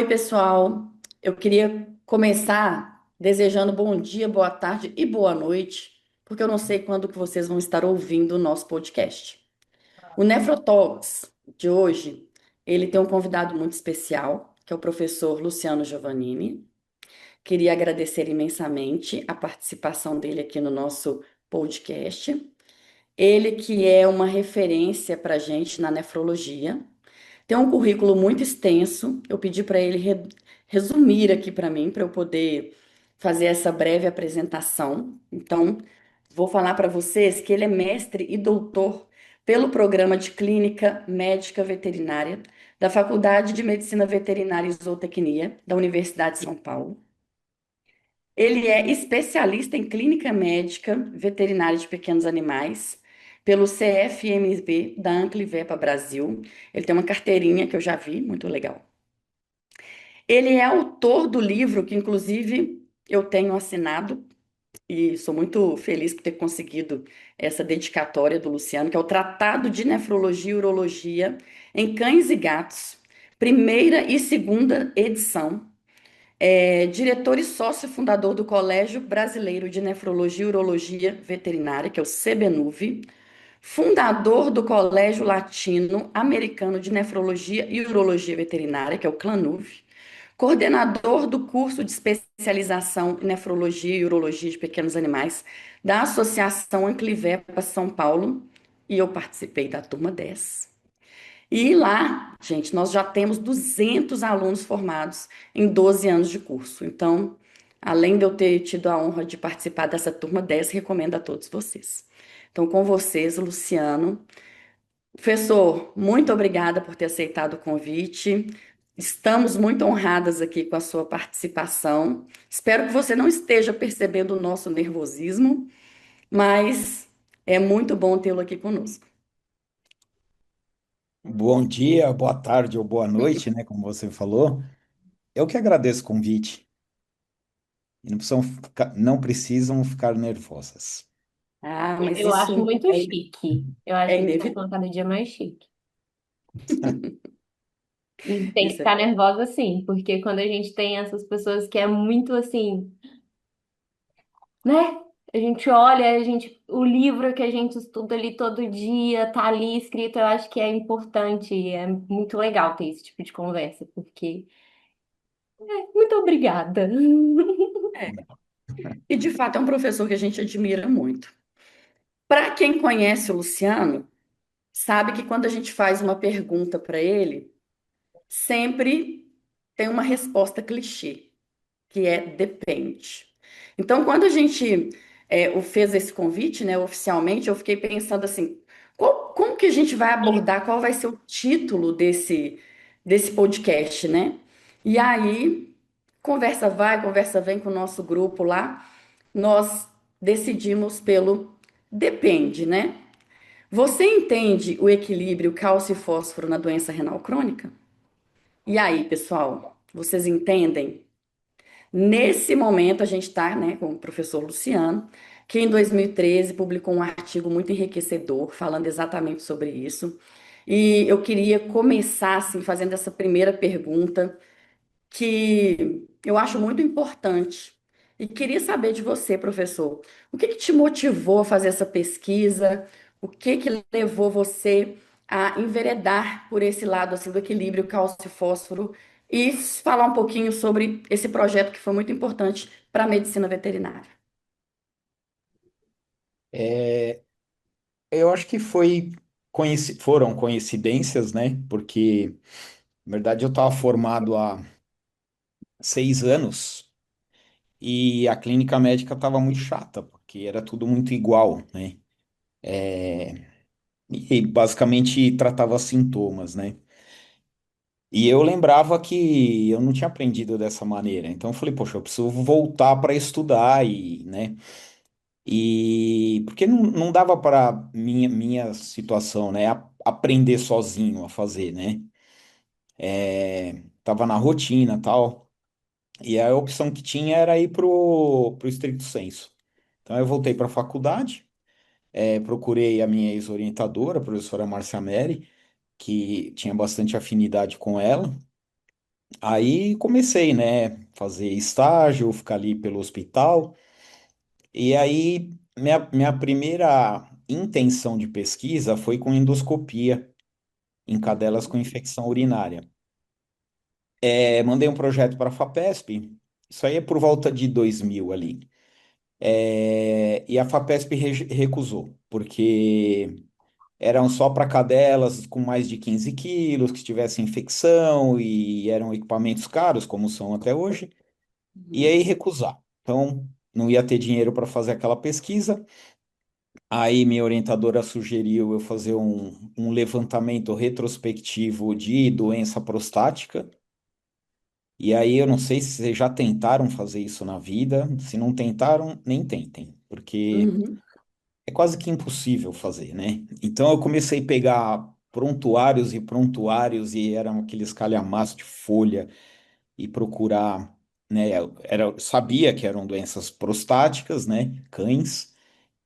Oi, pessoal. Eu queria começar desejando bom dia, boa tarde e boa noite, porque eu não sei quando que vocês vão estar ouvindo o nosso podcast. O Nefrotalks de hoje, ele tem um convidado muito especial, que é o professor Luciano Giovannini. Queria agradecer imensamente a participação dele aqui no nosso podcast. Ele que é uma referência para a gente na nefrologia. Tem um currículo muito extenso. Eu pedi para ele resumir aqui para mim, para eu poder fazer essa breve apresentação. Então, vou falar para vocês que ele é mestre e doutor pelo programa de Clínica Médica Veterinária da Faculdade de Medicina Veterinária e Zootecnia da Universidade de São Paulo. Ele é especialista em clínica médica veterinária de pequenos animais pelo CFMB da Anclivepa Brasil. Ele tem uma carteirinha que eu já vi, muito legal. Ele é autor do livro que, inclusive, eu tenho assinado e sou muito feliz por ter conseguido essa dedicatória do Luciano, que é o Tratado de Nefrologia e Urologia em Cães e Gatos, primeira e segunda edição. É diretor e sócio fundador do Colégio Brasileiro de Nefrologia e Urologia Veterinária, que é o CBNUV, fundador do Colégio Latino Americano de Nefrologia e Urologia Veterinária, que é o CLANUV, coordenador do curso de especialização em nefrologia e urologia de pequenos animais da Associação Anclivepa São Paulo, e eu participei da turma 10. E lá, gente, nós já temos 200 alunos formados em 12 anos de curso. Então, além de eu ter tido a honra de participar dessa turma 10, recomendo a todos vocês. Então, com vocês, Luciano. Professor, muito obrigada por ter aceitado o convite. Estamos muito honradas aqui com a sua participação. Espero que você não esteja percebendo o nosso nervosismo, mas é muito bom tê-lo aqui conosco. Bom dia, boa tarde ou boa noite, né? Como você falou. Eu que agradeço o convite. E não precisam ficar nervosas. Ah, mas Eu acho isso muito chique. Eu acho é que você vai inevitável. colocar no dia mais chique. E tem que Isso é ficar verdade. nervosa sim, porque quando a gente tem essas pessoas que é muito assim, né? A gente olha, o livro que a gente estuda ali todo dia, tá ali escrito, eu acho que é importante, é muito legal ter esse tipo de conversa, porque muito obrigada. É. E de fato é um professor que a gente admira muito. Para quem conhece o Luciano, sabe que quando a gente faz uma pergunta para ele, sempre tem uma resposta clichê, que é depende. Então, quando a gente fez esse convite, né, oficialmente, eu fiquei pensando assim, como que a gente vai abordar, qual vai ser o título desse podcast, né? E aí, conversa vai, conversa vem com o nosso grupo lá, nós decidimos pelo depende, né? Você entende o equilíbrio cálcio e fósforo na doença renal crônica? E aí, pessoal, vocês entendem? Nesse momento, a gente está, né, com o professor Luciano, que em 2013 publicou um artigo muito enriquecedor, falando exatamente sobre isso. E eu queria começar, assim, fazendo essa primeira pergunta, que eu acho muito importante. E queria saber de você, professor, o que que te motivou a fazer essa pesquisa? O que que levou você a enveredar por esse lado assim do equilíbrio cálcio-fósforo e falar um pouquinho sobre esse projeto que foi muito importante para a medicina veterinária? É, eu acho que foram coincidências, né? Porque, na verdade, eu estava formado há 6 anos e a clínica médica estava muito chata, porque era tudo muito igual, né? E basicamente tratava sintomas, né? E eu lembrava que eu não tinha aprendido dessa maneira. Então eu falei, poxa, eu preciso voltar para estudar e, né? E porque não dava para minha situação, né? Aprender sozinho a fazer, né? Tava na rotina, tal. E a opção que tinha era ir pro estricto senso. Então eu voltei para a faculdade, procurei a minha ex-orientadora, a professora Márcia Meri, que tinha bastante afinidade com ela. Aí comecei, né, fazer estágio, ficar ali pelo hospital. E aí minha primeira intenção de pesquisa foi com endoscopia em cadelas com Uhum, infecção urinária. Mandei um projeto para a FAPESP, isso aí é por volta de 2000 ali. E a FAPESP recusou, porque eram só para cadelas com mais de 15 quilos, que tivessem infecção e eram equipamentos caros, como são até hoje, e uhum, aí recusar. Então, não ia ter dinheiro para fazer aquela pesquisa. Aí minha orientadora sugeriu eu fazer um levantamento retrospectivo de doença prostática. E aí eu não sei se vocês já tentaram fazer isso na vida. Se não tentaram, nem tentem, porque uhum, é quase que impossível fazer, né? Então eu comecei a pegar prontuários e prontuários e eram aqueles calhamaços de folha e procurar, né? Sabia que eram doenças prostáticas, né? Cães.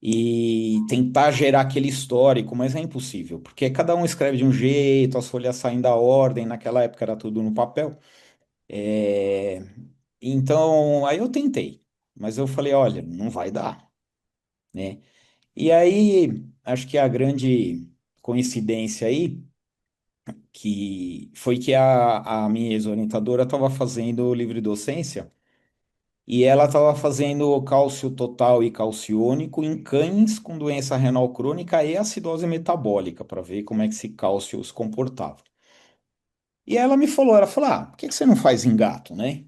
E tentar gerar aquele histórico, mas é impossível, porque cada um escreve de um jeito, as folhas saem da ordem, naquela época era tudo no papel. É, Então, aí eu tentei, mas eu falei, olha, não vai dar, né? E aí, acho que a grande coincidência aí, que foi que a minha ex-orientadora estava fazendo livre docência, e ela estava fazendo cálcio total e calciônico em cães com doença renal crônica e acidose metabólica, para ver como é que esse cálcio se comportava. E ela me falou, ela falou, por que que você não faz em gato, né?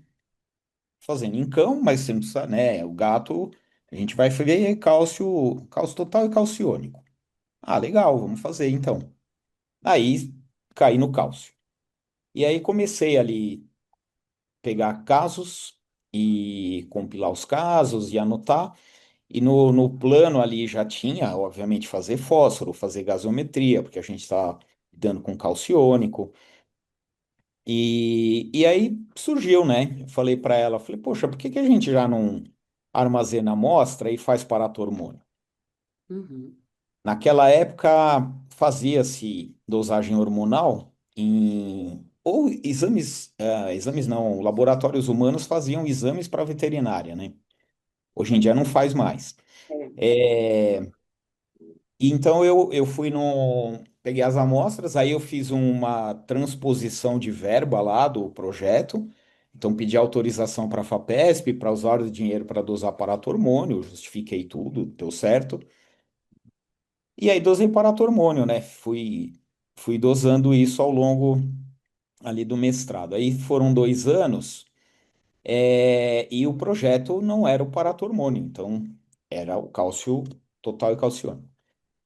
Fazendo em cão, mas você não precisa, né? O gato, a gente vai ver cálcio total e calciônico. Ah, legal, vamos fazer então. Aí caí no cálcio. E aí comecei ali pegar casos e compilar os casos e anotar. E no plano ali já tinha, obviamente, fazer fósforo, fazer gasometria, porque a gente está lidando com calciônico. E aí surgiu, né? Eu falei para ela, falei, poxa, por que que a gente já não armazena a amostra e faz paratormônio? uhum, Naquela época fazia-se dosagem hormonal ou exames, exames não, laboratórios humanos faziam exames para veterinária, né? Hoje em dia não faz mais. é, É, E então eu fui no. Peguei as amostras, aí eu fiz uma transposição de verba lá do projeto. Então pedi autorização para a FAPESP para usar o dinheiro para dosar paratormônio, justifiquei tudo, deu certo. E aí dosei paratormônio, né? Fui dosando isso ao longo ali do mestrado. Aí foram 2 anos, e o projeto não era o paratormônio, então era o cálcio total e calciônico.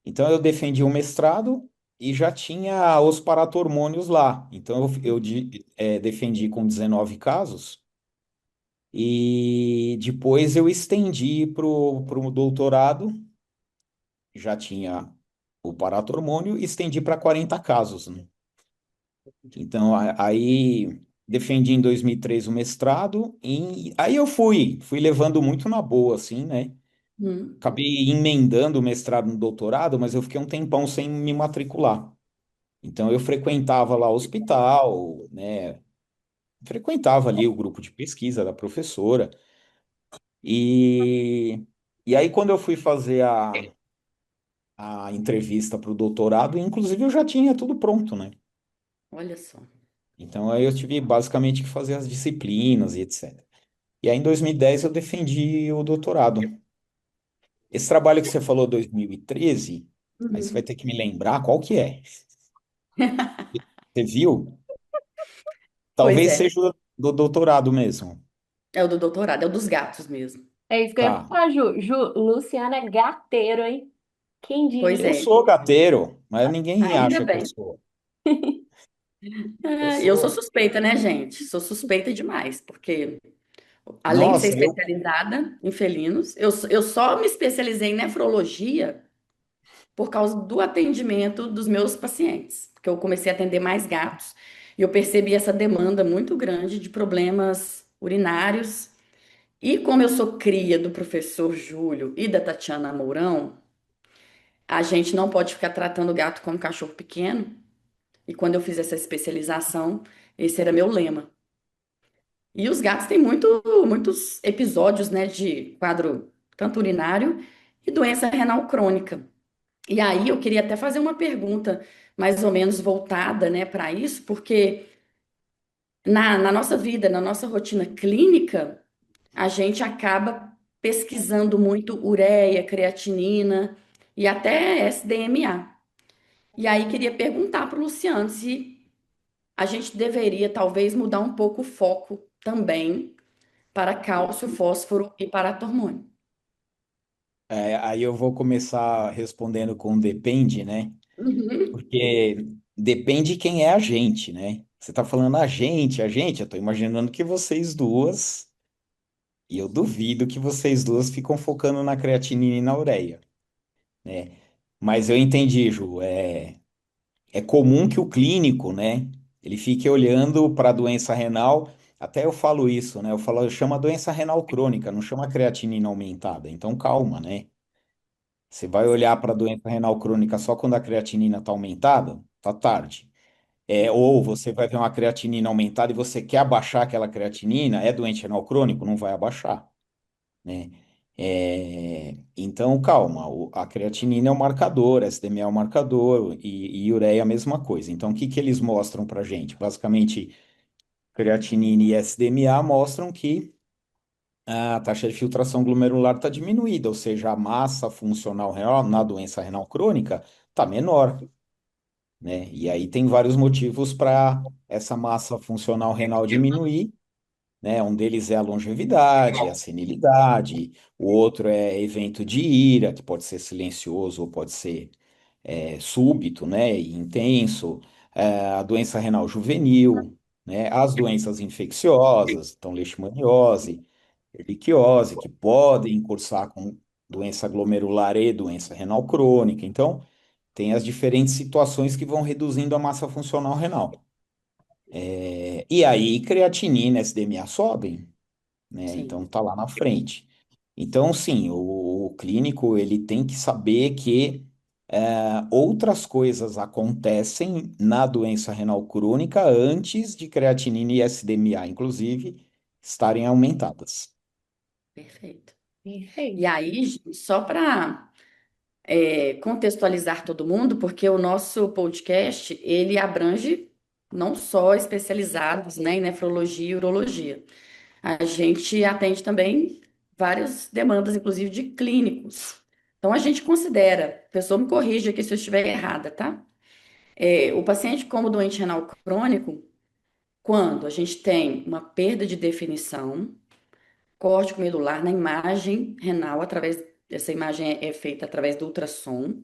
Então eu defendi o mestrado e já tinha os paratormônios lá. Então defendi com 19 casos e depois eu estendi para o doutorado, já tinha o paratormônio, e estendi para 40 casos, né? Então aí defendi em 2003 o mestrado e aí eu fui levando muito na boa, assim, né? uhum, Acabei emendando o mestrado no doutorado, mas eu fiquei um tempão sem me matricular. Então eu frequentava lá o hospital, né? Frequentava ali o grupo de pesquisa da professora. E, e aí quando eu fui fazer a entrevista para o doutorado, inclusive eu já tinha tudo pronto, né? olha só. Então aí eu tive basicamente que fazer as disciplinas e etc. E aí em 2010 eu defendi o doutorado. Esse trabalho que você falou 2013, aí você vai Uhum. ter que me lembrar qual que é. Você viu? Pois Talvez é, seja o do doutorado mesmo. é o do doutorado, é o dos gatos mesmo. É isso que eu ia Tá. falar, Ju. Ju, Luciana é gateiro, hein? Quem Pois Eu diria? é, sou gateiro, mas ninguém ainda acha que eu bem. sou. Eu Ah, eu sou sou. suspeita, né, gente? Sou suspeita demais, porque além de ser Nossa, especializada em felinos, eu só me especializei em nefrologia por causa do atendimento dos meus pacientes, porque eu comecei a atender mais gatos e eu percebi essa demanda muito grande de problemas urinários. E como eu sou cria do professor Júlio e da Tatiana Mourão, a gente não pode ficar tratando o gato como cachorro pequeno. E quando eu fiz essa especialização, esse era meu lema. E os gatos têm muitos episódios, né, de quadro tanto urinário e doença renal crônica. E aí eu queria até fazer uma pergunta mais ou menos voltada, né, para isso, porque na nossa vida, na nossa rotina clínica, a gente acaba pesquisando muito ureia, creatinina e até SDMA. E aí queria perguntar para o Luciano se a gente deveria talvez mudar um pouco o foco também para cálcio, fósforo e para hormônio. Aí eu vou começar respondendo com depende, né? Uhum. Porque depende quem é a gente, né? Você tá falando a gente, eu tô imaginando que vocês duas, e eu duvido que vocês duas ficam focando na creatinina e na ureia, né? Mas eu entendi, Ju, é comum que o clínico, né, ele fique olhando para a doença renal, até eu falo isso, né? Eu chamo a doença renal crônica, não chama creatinina aumentada. Então calma, né? Você vai olhar para a doença renal crônica só quando a creatinina está aumentada? Tá tarde. Ou você vai ver uma creatinina aumentada e você quer abaixar aquela creatinina, é doente renal crônico? Não vai abaixar, né? Então, calma, a creatinina é o marcador, SDMA é o marcador e ureia é a mesma coisa. Então, o que que eles mostram para gente? Basicamente, creatinina e SDMA mostram que a taxa de filtração glomerular está diminuída, ou seja, a massa funcional renal na doença renal crônica está menor, né? E aí tem vários motivos para essa massa funcional renal diminuir, né? Um deles é a longevidade, a senilidade, o outro é evento de ira, que pode ser silencioso ou pode ser súbito, né? E intenso, a doença renal juvenil, né? As doenças infecciosas, então leishmaniose, erliquiose, que podem cursar com doença glomerular e doença renal crônica. Então, tem as diferentes situações que vão reduzindo a massa funcional renal. E aí, creatinina, SDMA sobem, né? Sim, Então, tá lá na frente. Então, sim, o clínico ele tem que saber que outras coisas acontecem na doença renal crônica antes de creatinina e SDMA, inclusive, estarem aumentadas. perfeito. E Perfeito. aí, gente, só para contextualizar todo mundo, porque o nosso podcast, ele abrange não só especializados, né, em nefrologia e urologia. A gente atende também várias demandas, inclusive de clínicos. Então, a gente considera, a pessoa me corrija aqui se eu estiver errada, tá? O paciente como doente renal crônico, quando a gente tem uma perda de definição, córtico medular na imagem renal, através dessa imagem é feita através do ultrassom,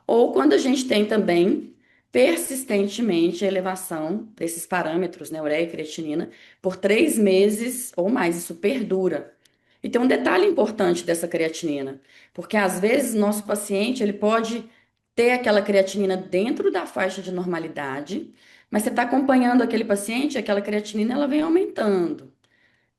ou quando a gente tem também persistentemente a elevação desses parâmetros, né, ureia e creatinina, por 3 meses ou mais, isso perdura. E tem um detalhe importante dessa creatinina, porque às vezes nosso paciente ele pode ter aquela creatinina dentro da faixa de normalidade, mas você está acompanhando aquele paciente, aquela creatinina ela vem aumentando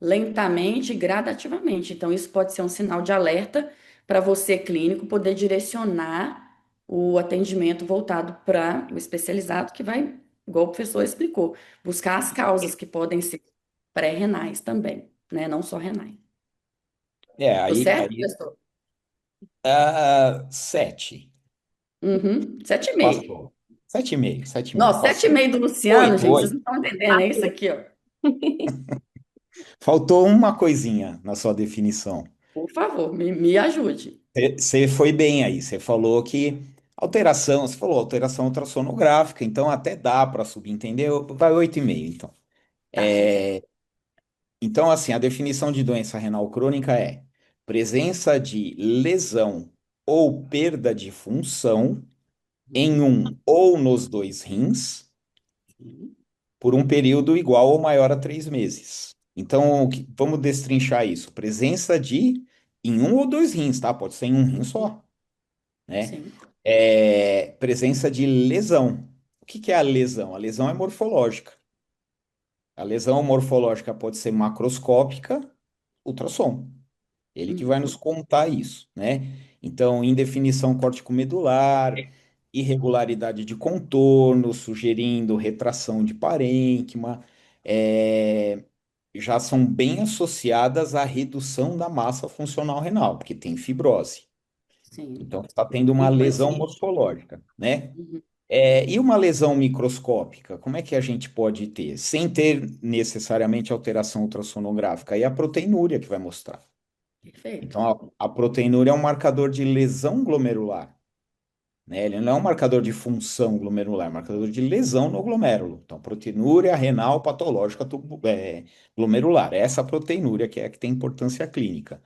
lentamente e gradativamente. Então, isso pode ser um sinal de alerta para você, clínico, poder direcionar o atendimento voltado para o especializado, que vai, igual o professor explicou, buscar as causas que podem ser pré-renais também, né? Não só renais. Tô Aí, certo, aí, professor? 7, Uhum. 7,5. passou. 7,5, 7,5, Nossa, sete e passou. meio do Luciano, Oito, gente, vocês oito. não estão entendendo, é isso Passou. aqui, ó. Faltou uma coisinha na sua definição. Por favor, me ajude. Você foi bem aí. Você falou que alteração, você falou alteração ultrassonográfica, então até dá para subentender. Vai 8,5, então. Tá, gente. Então, assim, a definição de doença renal crônica é presença de lesão ou perda de função em Uhum. um ou nos dois rins Sim. por um período igual ou maior a 3 meses. Então, vamos destrinchar isso. Presença de em um ou dois rins, tá? Pode ser em um rim só, né? Sim. Presença de lesão. O que que é a lesão? A lesão é morfológica. A lesão morfológica pode ser macroscópica, ultrassom. Ele que vai nos Uhum. contar isso, né? Então, indefinição córtico-medular, irregularidade de contorno, sugerindo retração de parênquima, é, já são bem associadas à redução da massa funcional renal, porque tem fibrose. Sim. Então, está tendo uma lesão Influencia. morfológica, né? Uhum. E uma lesão microscópica, como é que a gente pode ter, sem ter necessariamente alteração ultrassonográfica? Aí é a proteinúria que vai mostrar. Perfeito. Então, a proteinúria é um marcador de lesão glomerular, né? Ele não é um marcador de função glomerular, é um marcador de lesão no glomérulo. Então, proteinúria renal patológica glomerular. Essa proteinúria que é a que tem importância clínica.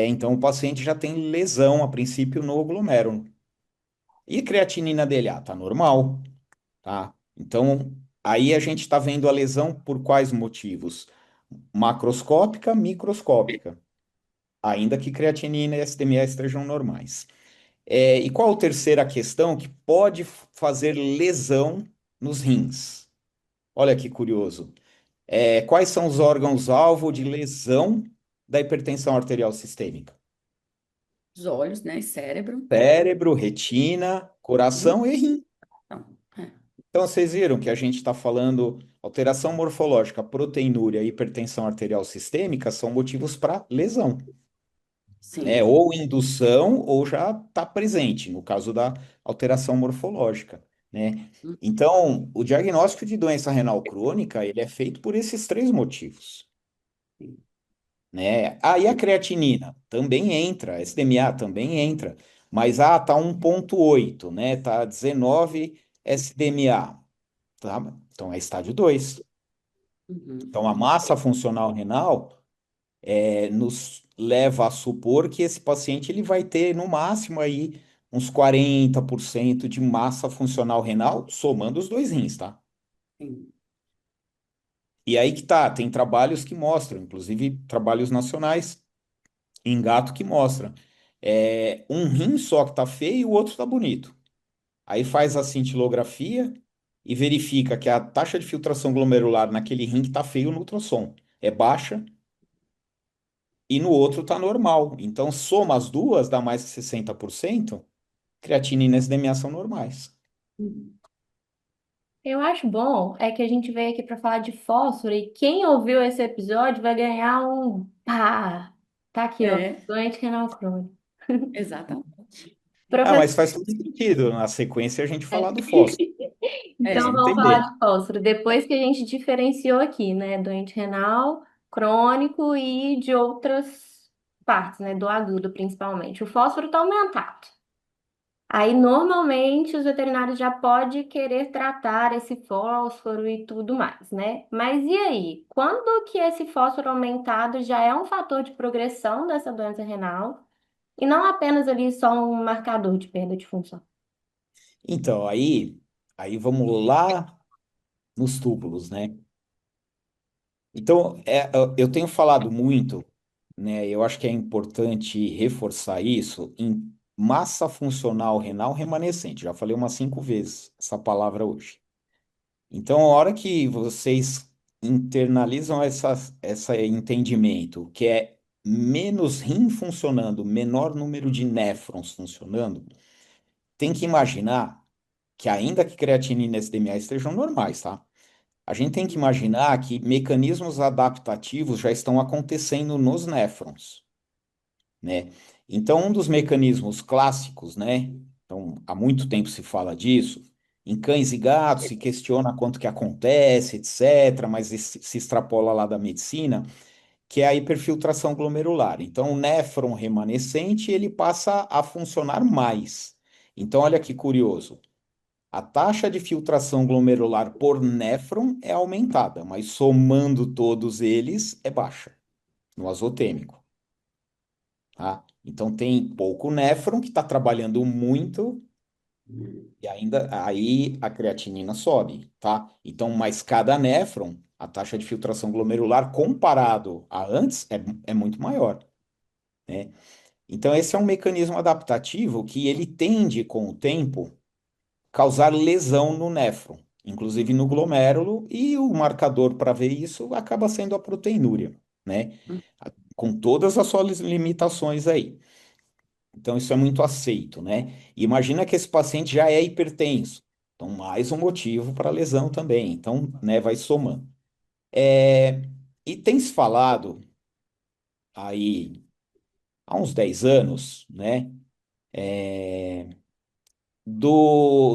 Então, o paciente já tem lesão, a princípio, no glomérulo. E a creatinina dele? Ah, tá normal, tá? Então, aí a gente está vendo a lesão por quais motivos? Macroscópica, microscópica, ainda que creatinina e SDMA estejam normais. E qual a terceira questão que pode fazer lesão nos rins? Olha que curioso. Quais são os órgãos-alvo de lesão da hipertensão arterial sistêmica? Os olhos, né? Cérebro. Cérebro, retina, Uhum. coração e rim. Então, é. Então, vocês viram que a gente está falando alteração morfológica, proteinúria e hipertensão arterial sistêmica são motivos para lesão, né? Sim. Ou indução ou já está presente, no caso da alteração morfológica, né? Uhum. Então, o diagnóstico de doença renal crônica, ele é feito por esses três motivos, né? E a creatinina também entra, a SDMA também entra, mas tá 1,8, né? Tá 19 SDMA, tá? Então é estádio 2. Uhum. Então, a massa funcional renal nos leva a supor que esse paciente ele vai ter, no máximo, aí, uns 40% de massa funcional renal, somando os dois rins, tá? Sim. E aí que tá, tem trabalhos que mostram, inclusive trabalhos nacionais em gato que mostram. Um rim só que tá feio e o outro tá bonito. Aí faz a cintilografia e verifica que a taxa de filtração glomerular naquele rim que tá feio no ultrassom é baixa e no outro tá normal. Então, soma as duas, dá mais que 60%, creatinina e SDMA são normais. Uhum. Eu acho bom é que a gente veio aqui para falar de fósforo e quem ouviu esse episódio vai ganhar um pá. Tá aqui, ó, É, doente renal crônico. exatamente. Mas Professor, faz todo sentido na sequência a gente falar do fósforo. então É, vamos falar Entender. de fósforo. Depois que a gente diferenciou aqui, né, doente renal, crônico e de outras partes, né, do agudo principalmente. O fósforo está aumentado. Aí, normalmente, os veterinários já podem querer tratar esse fósforo e tudo mais, né? Mas e aí? Quando que esse fósforo aumentado já é um fator de progressão dessa doença renal e não apenas ali só um marcador de perda de função? Então, aí vamos lá nos túbulos, né? Então, eu tenho falado muito, né? Eu acho que é importante reforçar isso em massa funcional renal remanescente. Já falei umas 5 vezes essa palavra hoje. Então, a hora que vocês internalizam esse entendimento, que é menos rim funcionando, menor número de néfrons funcionando, tem que imaginar que ainda que creatinina e SDMA estejam normais, tá? A gente tem que imaginar que mecanismos adaptativos já estão acontecendo nos néfrons, né? Então, um dos mecanismos clássicos, né? Então, há muito tempo se fala disso. Em cães e gatos se questiona quanto que acontece, etc., mas se extrapola lá da medicina, que é a hiperfiltração glomerular. Então, o néfron remanescente, ele passa a funcionar mais. Então, olha que curioso. A taxa de filtração glomerular por néfron é aumentada, mas somando todos eles é baixa no azotêmico, tá? Então tem pouco néfron que está trabalhando muito e ainda aí a creatinina sobe, tá? Então, mas cada néfron, a taxa de filtração glomerular comparado a antes é muito maior, né? Então esse é um mecanismo adaptativo que ele tende com o tempo causar lesão no néfron, inclusive no glomérulo, e o marcador para ver isso acaba sendo a proteinúria, né? Com todas as suas limitações aí. Então, isso é muito aceito, né? E imagina que esse paciente já é hipertenso. Então, mais um motivo para lesão também. Então, né, vai somando. E tem se falado aí há uns 10 anos, né?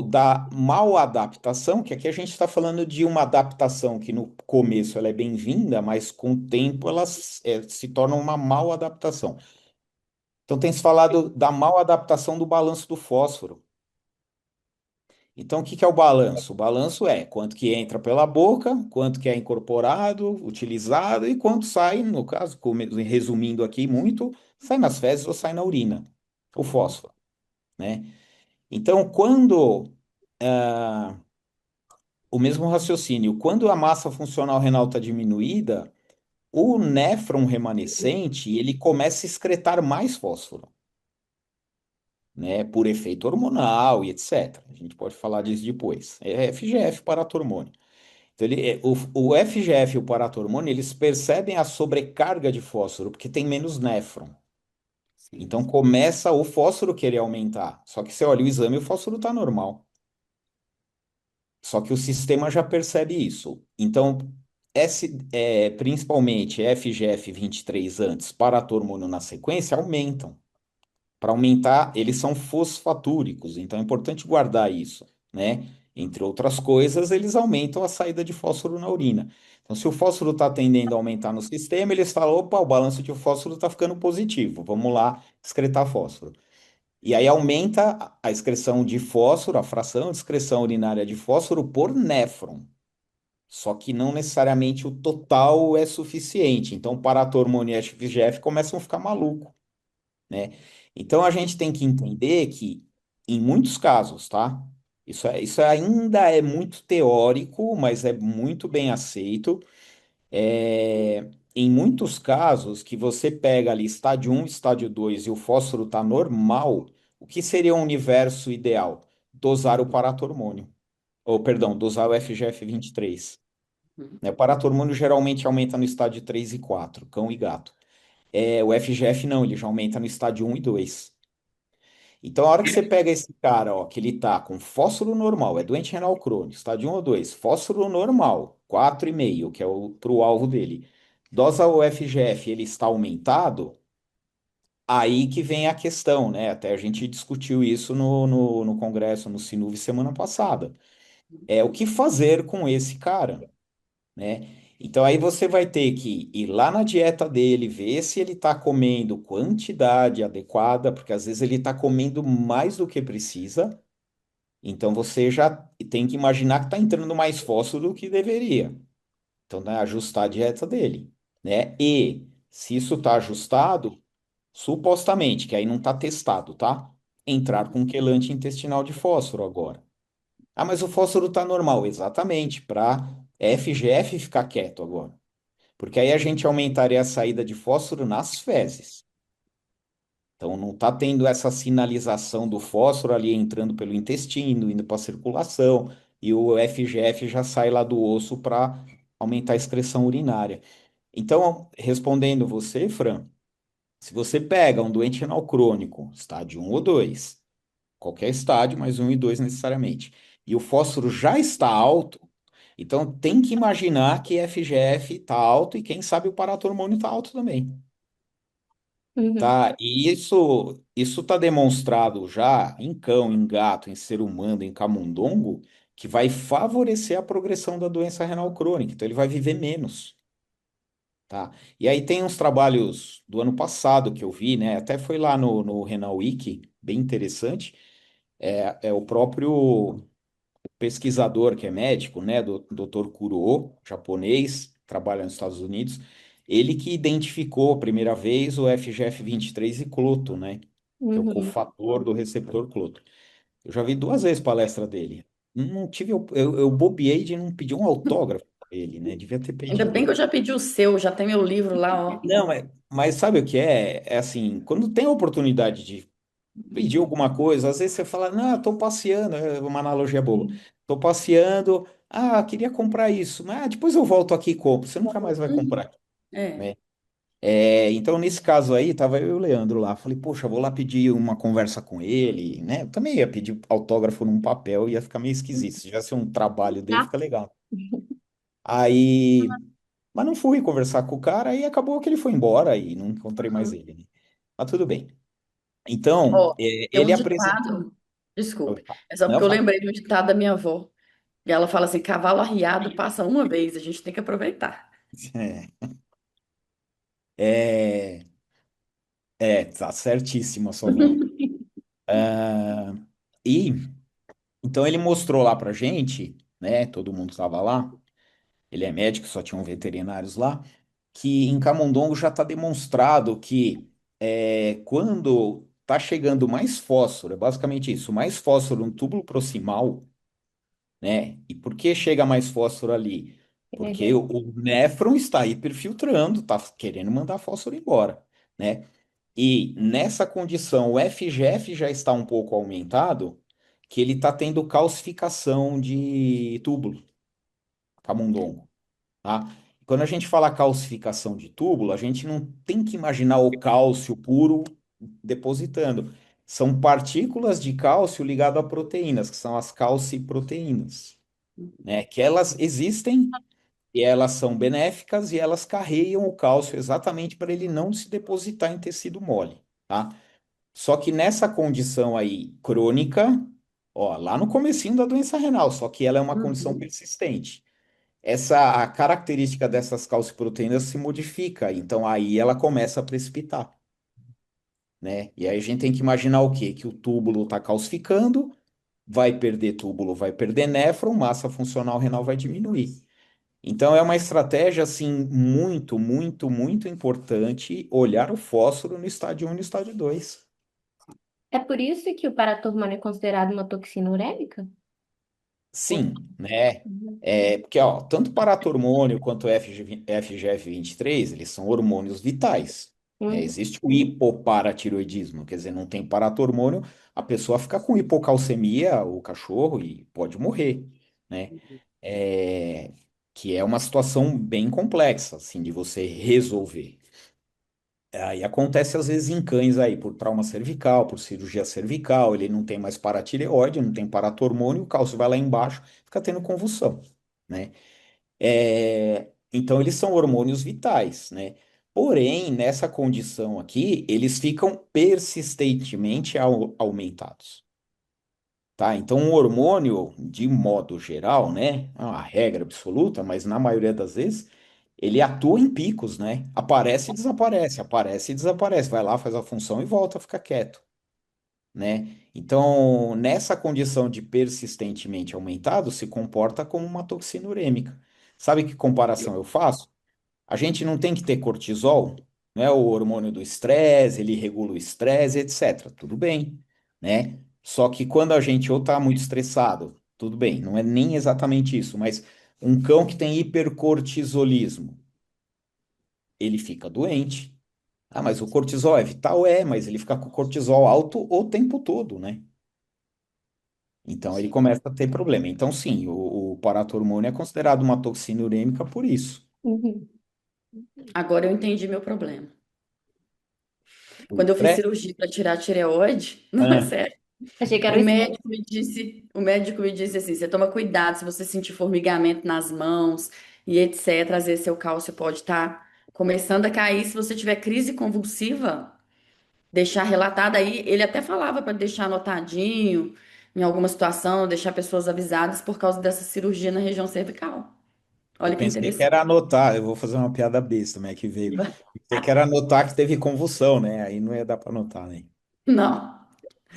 Da mal adaptação, que aqui a gente está falando de uma adaptação que no começo ela é bem-vinda, mas com o tempo ela se torna uma mal adaptação. Então tem se falado da mal adaptação do balanço do fósforo. Então o que que é o balanço? O balanço é quanto que entra pela boca, quanto que é incorporado, utilizado e quanto sai, no caso, resumindo aqui muito, sai nas fezes ou sai na urina, o fósforo, né? Então, quando o mesmo raciocínio. Quando a massa funcional renal está diminuída, o néfron remanescente ele começa a excretar mais fósforo, né? Por efeito hormonal e etc. A gente pode falar disso depois. É FGF, paratormônio. Então, o FGF e o paratormônio, eles percebem a sobrecarga de fósforo, porque tem menos néfron. Sim. Então começa o fósforo querer aumentar. Só que você olha o exame e o fósforo está normal. Só que o sistema já percebe isso. Então, principalmente FGF23 antes, paratormônio na sequência, aumentam. Para aumentar, eles são fosfatúricos, então é importante guardar isso, né? Entre outras coisas, eles aumentam a saída de fósforo na urina. Então, se o fósforo está tendendo a aumentar no sistema, eles falam: opa, o balanço de fósforo está ficando positivo, vamos lá excretar fósforo. E aí aumenta a excreção de fósforo, a fração de excreção urinária de fósforo por néfron. Só que não necessariamente o total é suficiente. Então, paratormônio e FGF começam a ficar maluco, né? Então, a gente tem que entender que, em muitos casos, tá? Isso ainda é muito teórico, mas é muito bem aceito. Em muitos casos, que você pega ali estádio um, estádio 2 e o fósforo está normal, o que seria um universo ideal? Dosar o paratormônio. Ou, perdão, dosar o FGF23. Uhum. Né? O paratormônio geralmente aumenta no estádio 3 e 4, cão e gato. O FGF não, ele já aumenta no estádio um e 2. Então, a hora que você pega esse cara, ó, que ele tá com fósforo normal, é doente renal crônico, estádio um ou 2, fósforo normal, 4,5, que é pro alvo dele. Dosa o FGF, ele está aumentado, aí que vem a questão, né? Até a gente discutiu isso no congresso, no Sinuv, semana passada. É o que fazer com esse cara? Né? Então aí você vai ter que ir lá na dieta dele, ver se ele está comendo quantidade adequada, porque às vezes ele está comendo mais do que precisa. Então você já tem que imaginar que está entrando mais fósforo do que deveria. Então, né, ajustar a dieta dele, né? E se isso está ajustado, supostamente, que aí não está testado, tá? Entrar com quelante intestinal de fósforo agora. Ah, mas o fósforo está normal, exatamente, para FGF ficar quieto agora. Porque aí a gente aumentaria a saída de fósforo nas fezes. Então não está tendo essa sinalização do fósforo ali entrando pelo intestino, indo para a circulação, e o FGF já sai lá do osso para aumentar a excreção urinária. Então, respondendo você, Fran, se você pega um doente renal crônico, estádio um ou 2, qualquer estádio, mas um e 2 necessariamente, e o fósforo já está alto, então tem que imaginar que FGF está alto e quem sabe o paratormônio está alto também, Uhum. tá? E isso está demonstrado já em cão, em gato, em ser humano, em camundongo, que vai favorecer a progressão da doença renal crônica. Então ele vai viver menos, tá? E aí tem uns trabalhos do ano passado que eu vi, né? Até foi lá no Renal Wiki, bem interessante. É o próprio pesquisador que é médico, né, do Dr. Kuruo, japonês, trabalha nos Estados Unidos, ele que identificou a primeira vez o FGF23 e cloto, né, que é o Uhum. cofator do receptor cloto. Eu já vi duas vezes palestra dele. Não tive, eu bobeei de não pedir um autógrafo para ele, né? Devia ter Ainda bem que pedido. eu já pedi o seu, já tem meu livro lá, ó. Não, mas sabe o que é? É assim, quando tem a oportunidade de pedir alguma coisa, às vezes você fala, não, estou passeando, é uma analogia boba. Estou passeando, queria comprar isso, mas depois eu volto aqui e compro. Você nunca mais vai Uhum. comprar, É. né? Então, nesse caso aí, tava eu e o Leandro lá. Falei, poxa, vou lá pedir uma conversa com ele, né? Eu também ia pedir autógrafo num papel, ia ficar meio esquisito. Se tivesse um trabalho dele, Tá? fica legal. Aí, Mas não fui conversar com o cara e acabou que ele foi embora e não encontrei mais Uhum. ele, né? Mas tudo bem. Então, Ó, tem um ele apresentou. ditado, desculpe, Opa, é só não, porque eu fala. lembrei de um ditado da minha avó. E ela fala assim: cavalo arriado passa uma vez, a gente tem que aproveitar. É, tá certíssima a sua avó. Ah, e então ele mostrou lá pra gente, né? Todo mundo estava lá. Ele é médico, só tinham veterinários lá, que em camundongo já está demonstrado que quando está chegando mais fósforo, é basicamente isso, mais fósforo no túbulo proximal, né? E por que chega mais fósforo ali? Porque É. o néfron está hiperfiltrando, está querendo mandar fósforo embora, né? E nessa condição, o FGF já está um pouco aumentado, que ele está tendo calcificação de túbulo, camundongo. Tá? Quando a gente fala calcificação de túbulo, a gente não tem que imaginar o cálcio puro depositando. São partículas de cálcio ligado a proteínas, que são as calciproteínas, né? Que elas existem e elas são benéficas e elas carregam o cálcio exatamente para ele não se depositar em tecido mole, tá? Só que nessa condição aí crônica, ó, lá no comecinho da doença renal, só que ela é uma condição Uhum. persistente. A característica dessas calciproteínas se modifica, então aí ela começa a precipitar, né? E aí a gente tem que imaginar o quê? Que o túbulo está calcificando, vai perder túbulo, vai perder néfron, massa funcional renal vai diminuir. Então é uma estratégia assim muito, muito, muito importante olhar o fósforo no estádio um e no estádio 2. É por isso que o paratormônio é considerado uma toxina urêmica? Ou- Sim, né? Uhum. Porque ó, tanto paratormônio quanto o FGF23, eles são hormônios vitais, né? Uhum. Existe o hipoparatiroidismo, quer dizer, não tem paratormônio, a pessoa fica com hipocalcemia, o cachorro, e pode morrer, né? É, que é uma situação bem complexa, assim, de você resolver. Aí acontece às vezes em cães aí, por trauma cervical, por cirurgia cervical, ele não tem mais paratireoide, não tem paratormônio, o cálcio vai lá embaixo, fica tendo convulsão, né? Então eles são hormônios vitais, né? Porém, nessa condição aqui, eles ficam persistentemente aumentados, tá? Então, um hormônio, de modo geral, né? É uma regra absoluta, mas na maioria das vezes, ele atua em picos, né? Aparece e desaparece. Vai lá, faz a função e volta a ficar quieto, né? Então, nessa condição de persistentemente aumentado, se comporta como uma toxina urêmica. Sabe que comparação eu faço? A gente não tem que ter cortisol, né? O hormônio do estresse, ele regula o estresse, etc. Tudo bem, né? Só que quando a gente ou tá muito estressado, tudo bem, não é nem exatamente isso, mas um cão que tem hipercortisolismo, ele fica doente. Ah, mas o cortisol é vital? É, mas ele fica com o cortisol alto o tempo todo, né? Então ele começa a ter problema. Então, sim, o paratormônio é considerado uma toxina urêmica por isso. Uhum. Agora eu entendi meu problema. O Quando eu fiz estresse. cirurgia para tirar a tireoide, não é Ah, sério. Achei que era O o estresse. médico me disse assim: você toma cuidado se você sentir formigamento nas mãos e etc. Às vezes seu cálcio pode estar começando a cair. Se você tiver crise convulsiva, deixar relatado aí. Ele até falava para deixar anotadinho em alguma situação, deixar pessoas avisadas por causa dessa cirurgia na região cervical. eu Olha que pensei que interessante. era anotar, eu vou fazer uma piada besta, mas é que veio. Pensei que era anotar que teve convulsão, né? Aí não ia dar para anotar, né? Não.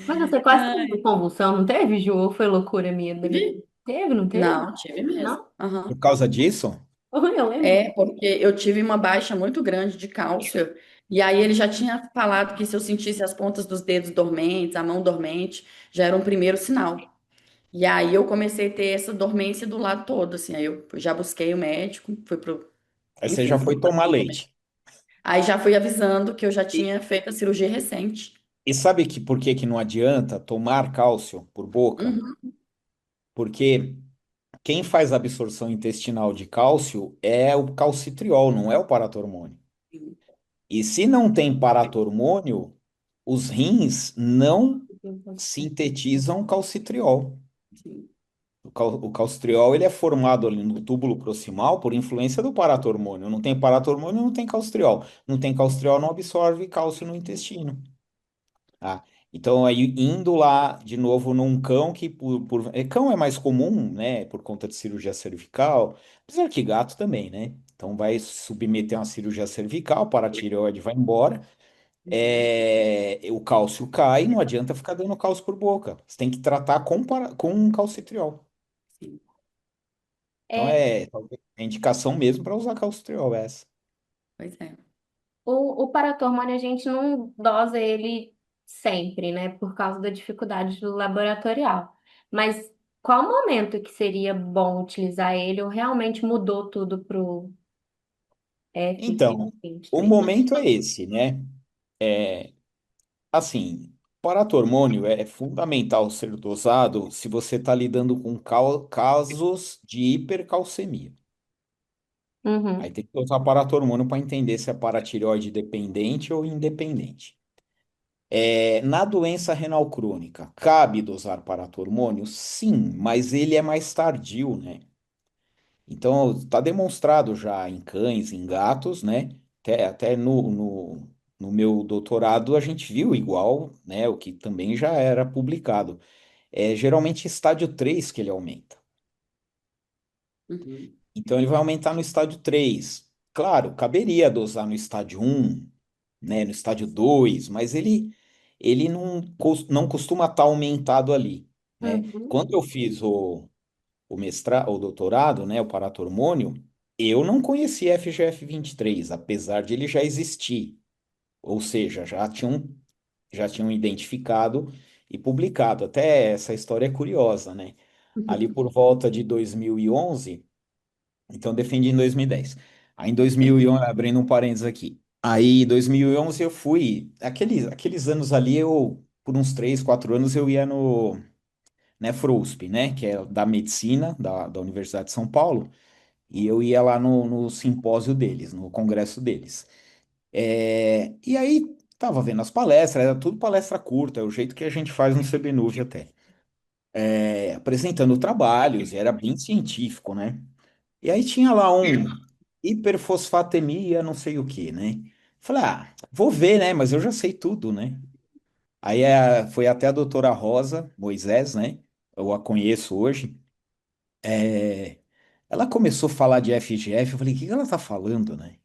Mas você quase teve convulsão, não teve, Ju? Ou foi loucura minha da minha? Tive? Teve, não teve? Não, tive mesmo. Não? Por Aham. causa disso? Eu lembro. É, porque eu tive uma baixa muito grande de cálcio. E aí ele já tinha falado que se eu sentisse as pontas dos dedos dormentes, a mão dormente, já era um primeiro sinal. E aí eu comecei a ter essa dormência do lado todo, assim. Aí eu já busquei o médico, fui pro, Aí você já enfim. foi tomar leite. Aí já fui avisando que eu já E, tinha feito a cirurgia recente. e sabe que por que que não adianta tomar cálcio por boca? Uhum. Porque quem faz a absorção intestinal de cálcio é o calcitriol, não é o paratormônio. E se não tem paratormônio, os rins não sintetizam calcitriol. Sim. o calcitriol ele é formado ali no túbulo proximal por influência do paratormônio. Não tem paratormônio, não tem calcitriol. Não tem calcitriol, não absorve cálcio no intestino. Tá? Então, aí indo lá de novo num cão que cão é mais comum, né, por conta de cirurgia cervical, apesar que gato também, né? Então vai submeter a uma cirurgia cervical, paratireoide vai embora, o cálcio cai, não adianta ficar dando cálcio por boca. Você tem que tratar com um calcitriol. Sim, Então É, é indicação mesmo para usar calcitriol essa. pois é. o paratormônio a gente não dosa ele sempre, né? Por causa da dificuldade do laboratorial. Mas qual momento que seria bom utilizar ele ou realmente mudou tudo pro Então, o F23? momento é esse, né? Assim, paratormônio é fundamental ser dosado se você está lidando com casos de hipercalcemia. Aí Uhum, tem que usar paratormônio para entender se é paratireoide dependente ou independente. Na doença renal crônica, cabe dosar paratormônio? Sim, mas ele é mais tardio, né? Então, está demonstrado já em cães, em gatos, né? Até no meu doutorado a gente viu igual, né? O que também já era publicado. É geralmente estádio 3 que ele aumenta. Uhum. Então, ele vai aumentar no estádio 3. Claro, caberia dosar no estádio 1, né? No estádio 2, mas ele não costuma estar aumentado ali, né? uhum, Quando eu fiz o doutorado, né, o paratormônio, eu não conhecia FGF23, apesar de ele já existir. Ou seja, já tinham identificado e publicado. Até essa história é curiosa, né? Ali por volta de 2011, então eu defendi em 2010. Aí em 2011, abrindo um parênteses aqui. Aí em 2011 eu fui, aqueles anos ali, por uns 3, 4 anos eu ia no Nefrosp, né, que é da medicina da Universidade de São Paulo, e eu ia lá no simpósio deles, no congresso deles. E aí tava vendo as palestras, era tudo palestra curta, é o jeito que a gente faz no CBNUV até. Apresentando trabalhos, e era bem científico, né? E aí tinha lá um hiperfosfatemia, não sei o que, né? Falei, vou ver, né? Mas eu já sei tudo, né? Aí foi até a doutora Rosa Moisés, né? Eu a conheço hoje. É, Ela começou a falar de FGF, eu falei, o que que ela tá falando, né?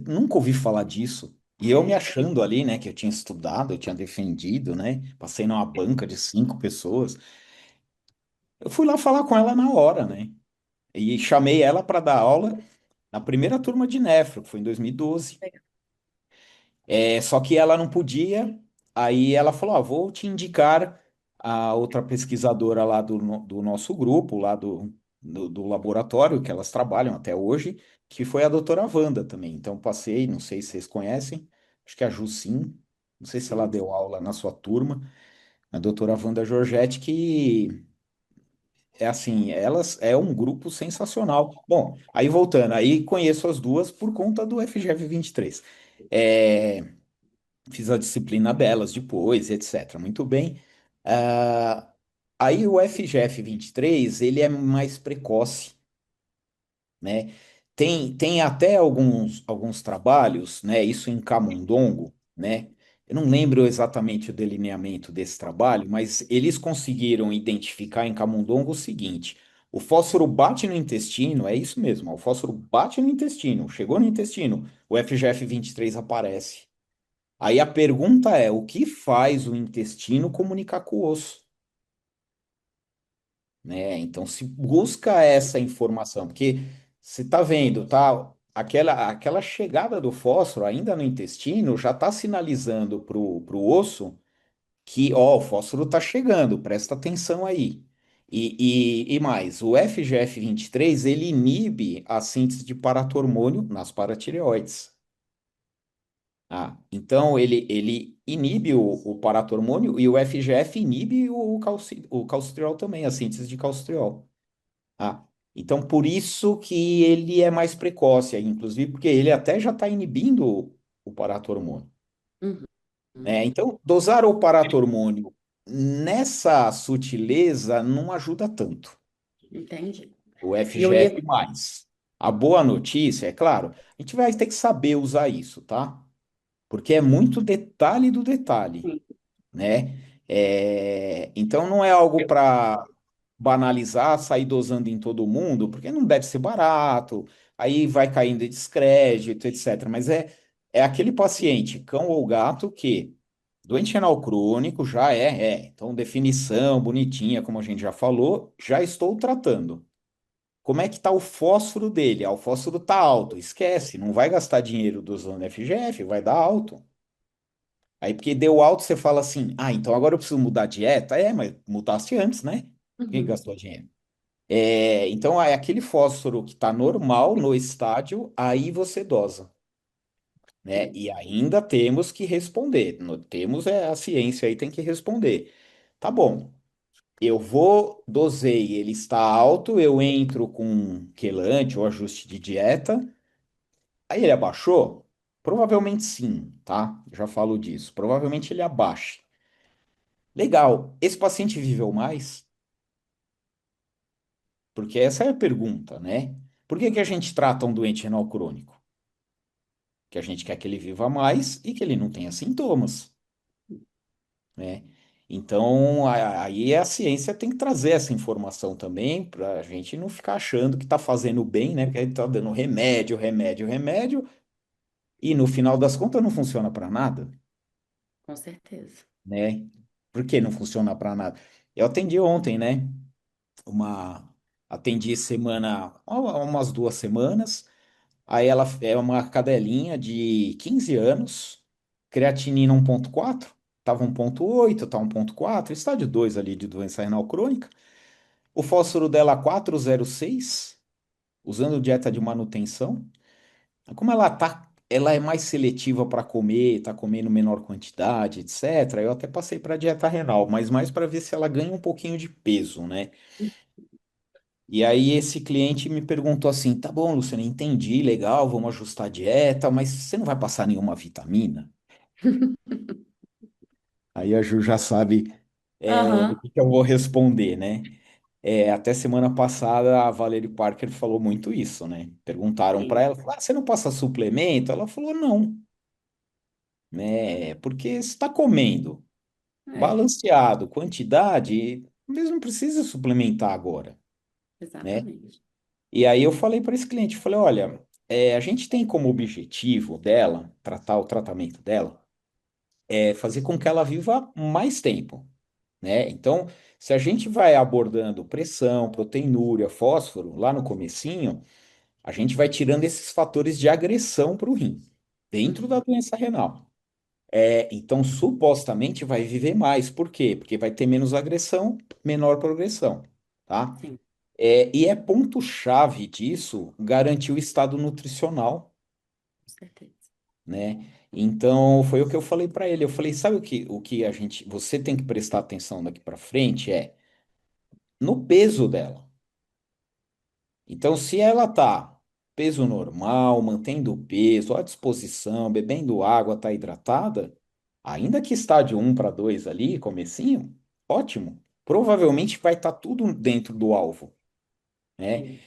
Nunca ouvi falar disso. E eu me achando ali, né, que eu tinha estudado, eu tinha defendido, né? Passei numa banca de 5 pessoas. Eu fui lá falar com ela na hora, né? E chamei ela para dar aula na primeira turma de nefro, que foi em 2012. Só que ela não podia, aí ela falou: vou te indicar a outra pesquisadora lá do nosso grupo, lá do laboratório que elas trabalham até hoje, que foi a doutora Wanda também. Então passei, não sei se vocês conhecem, acho que é a Jusim, não sei se ela deu aula na sua turma, a doutora Wanda Giorgetti, que é assim, elas é um grupo sensacional. Bom, aí voltando, aí conheço as duas por conta do FGF23. É, Fiz a disciplina delas depois, etc. Muito bem. Ah, Aí o FGF23, ele é mais precoce, né? Tem até alguns trabalhos, né? Isso em camundongo, né? Eu não lembro exatamente o delineamento desse trabalho, mas eles conseguiram identificar em camundongo o seguinte: o fósforo bate no intestino, é isso mesmo, o fósforo bate no intestino, chegou no intestino, o FGF23 aparece. Aí a pergunta é, o que faz o intestino comunicar com o osso? Né? Então se busca essa informação, porque você está vendo, tá? Aquela chegada do fósforo ainda no intestino já está sinalizando para o osso que, ó, o fósforo está chegando, presta atenção aí. E mais, o FGF23 ele inibe a síntese de paratormônio nas paratireoides. Então ele inibe o paratormônio e o FGF inibe o calcitriol também, a síntese de calcitriol. Ah, então por isso que ele é mais precoce, aí, inclusive porque ele até já está inibindo o paratormônio, Uhum. né? Então dosar o paratormônio nessa sutileza não ajuda tanto. Entendi. O E eu ia. FGF+. A boa notícia, é claro, a gente vai ter que saber usar isso, tá? Porque é muito detalhe do detalhe, né? Então não é algo para banalizar, sair dosando em todo mundo, porque não deve ser barato, aí vai caindo de descrédito, etc. Mas é aquele paciente, cão ou gato, que doente renal crônico já é. Então, definição bonitinha, como a gente já falou, já estou tratando. Como é que está o fósforo dele? Ah, o fósforo está alto. Esquece, não vai gastar dinheiro dosando FGF, vai dar alto. Aí, porque deu alto, você fala assim: ah, então agora eu preciso mudar a dieta? Mas mudasse antes, né? Por que Uhum. gastou dinheiro? Então, é aquele fósforo que está normal no estádio, aí você dosa, né? Sim. E ainda temos que responder. Temos a ciência aí tem que responder. Tá bom, eu vou, dosei, ele está alto, eu entro com quelante ou ajuste de dieta. Aí ele abaixou? Provavelmente sim, tá? Já falo disso. Provavelmente ele abaixa. Legal. Esse paciente viveu mais? Porque essa é a pergunta, né? Por que que a gente trata um doente renal crônico? Que a gente quer que ele viva mais e que ele não tenha sintomas, né? Então, aí a ciência tem que trazer essa informação também para a gente não ficar achando que está fazendo bem, né? Porque a gente está dando remédio, remédio, remédio, e no final das contas não funciona para nada, Com certeza. né? Por que não funciona para nada? Eu atendi ontem, né? Uma, Atendi semana, há umas 2 semanas. Aí ela é uma cadelinha de 15 anos, creatinina 1,4, estava 1,8, tá 1,4, estágio 2 ali de doença renal crônica. O fósforo dela 4,06, usando dieta de manutenção. Como ela é mais seletiva para comer, tá comendo menor quantidade, etc. Eu até passei para dieta renal, mas mais para ver se ela ganha um pouquinho de peso, né? E aí esse cliente me perguntou assim: tá bom, Luciano, entendi, legal, vamos ajustar a dieta, mas você não vai passar nenhuma vitamina? Aí a Ju já sabe o Aham. que que eu vou responder, né? Até semana passada a Valerie Parker falou muito isso, né? Perguntaram para Sim. ela, você não passa suplemento? Ela falou, não, né? Porque você está comendo É, balanceado, quantidade, mesmo não precisa suplementar agora, né? exatamente. E aí eu falei para esse cliente, falei, olha, a gente tem como objetivo dela, tratar o tratamento dela, fazer com que ela viva mais tempo, né? Então, se a gente vai abordando pressão, proteinúria, fósforo, lá no comecinho, a gente vai tirando esses fatores de agressão para o rim, dentro da Uhum. doença renal. Então, supostamente vai viver mais. Por quê? Porque vai ter menos agressão, menor progressão, tá? Sim, E é ponto-chave disso garantir o estado nutricional, com certeza. né? Então, foi o que eu falei para ele. Eu falei, sabe o que você tem que prestar atenção daqui para frente no peso dela. Então, se ela tá peso normal, mantendo o peso, à disposição, bebendo água, tá hidratada, ainda que estágio 1 para 2 ali, comecinho, ótimo. Provavelmente vai estar tudo dentro do alvo, né? Sim.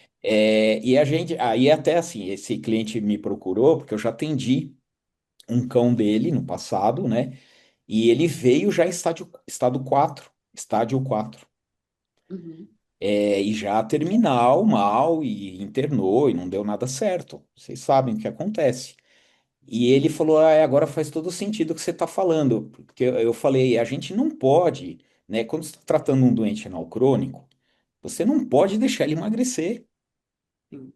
E a gente, aí até assim, esse cliente me procurou, porque eu já atendi um cão dele no passado, né? E ele veio já em estado 4, estágio 4. Uhum. E já terminal, mal, e internou, e não deu nada certo. Vocês sabem o que acontece. E ele falou: agora faz todo sentido o que você está falando. Porque eu falei: a gente não pode, né? Quando você está tratando um doente renal crônico, você não pode deixar ele emagrecer, Sim.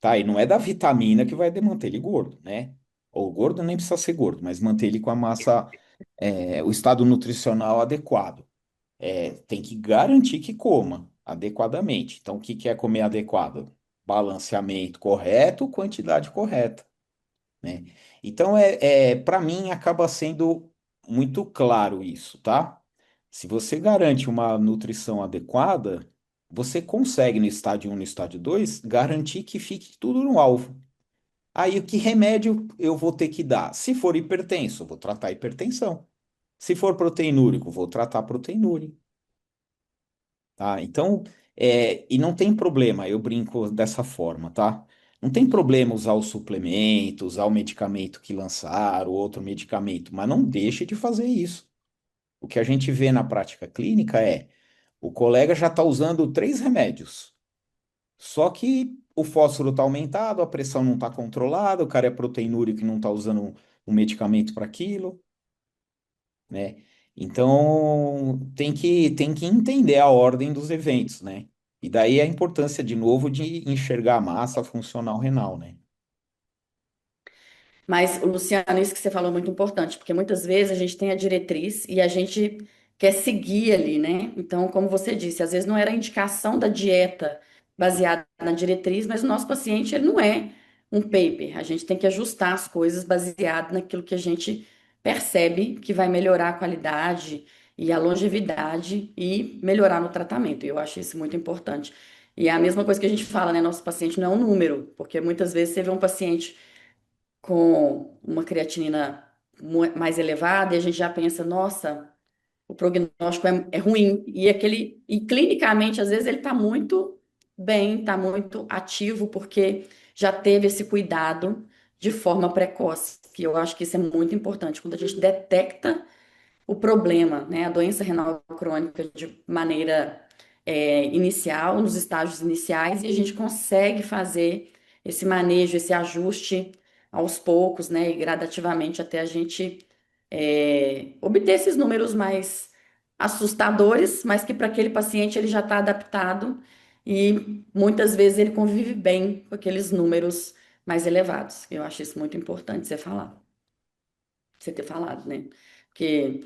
tá? E não é da vitamina que vai manter ele gordo, né? Ou gordo nem precisa ser gordo, mas manter ele com a massa, o estado nutricional adequado. Tem que garantir que coma adequadamente. Então, o que que é comer adequado? Balanceamento correto, quantidade correta, né? Então, para mim, acaba sendo muito claro isso, tá? Se você garante uma nutrição adequada, você consegue no estágio 1, no estágio 2, garantir que fique tudo no alvo. Aí, que remédio eu vou ter que dar? Se for hipertenso, eu vou tratar a hipertensão. Se for proteinúrico, vou tratar proteinúrico, tá? Então, e não tem problema, eu brinco dessa forma, tá? Não tem problema usar o suplemento, usar o medicamento que lançaram, outro medicamento, mas não deixe de fazer isso. O que a gente vê na prática clínica é o colega já está usando 3 remédios, só que o fósforo está aumentado, a pressão não está controlada, o cara é proteinúrico e não está usando um medicamento para aquilo, né? Então, tem que entender a ordem dos eventos, né? E daí a importância, de novo, de enxergar a massa funcional renal, né? Mas, Luciano, isso que você falou é muito importante, porque muitas vezes a gente tem a diretriz e a gente quer seguir ali, né? Então, como você disse, às vezes não era a indicação da dieta baseada na diretriz, mas o nosso paciente, ele não é um paper. A gente tem que ajustar as coisas baseado naquilo que a gente percebe que vai melhorar a qualidade e a longevidade e melhorar no tratamento. E eu acho isso muito importante. E é a mesma coisa que a gente fala, né? Nosso paciente não é um número, porque muitas vezes você vê um paciente com uma creatinina mais elevada e a gente já pensa, nossa, o prognóstico é ruim. E clinicamente, às vezes, ele está muito bem, está muito ativo, porque já teve esse cuidado de forma precoce, que eu acho que isso é muito importante. Quando a gente detecta o problema, né, a doença renal crônica de maneira inicial, nos estágios iniciais, e a gente consegue fazer esse manejo, esse ajuste aos poucos, né, e gradativamente até a gente obter esses números mais assustadores, mas que para aquele paciente ele já está adaptado e muitas vezes ele convive bem com aqueles números mais elevados. Eu acho isso muito importante você falar, você ter falado, né? Porque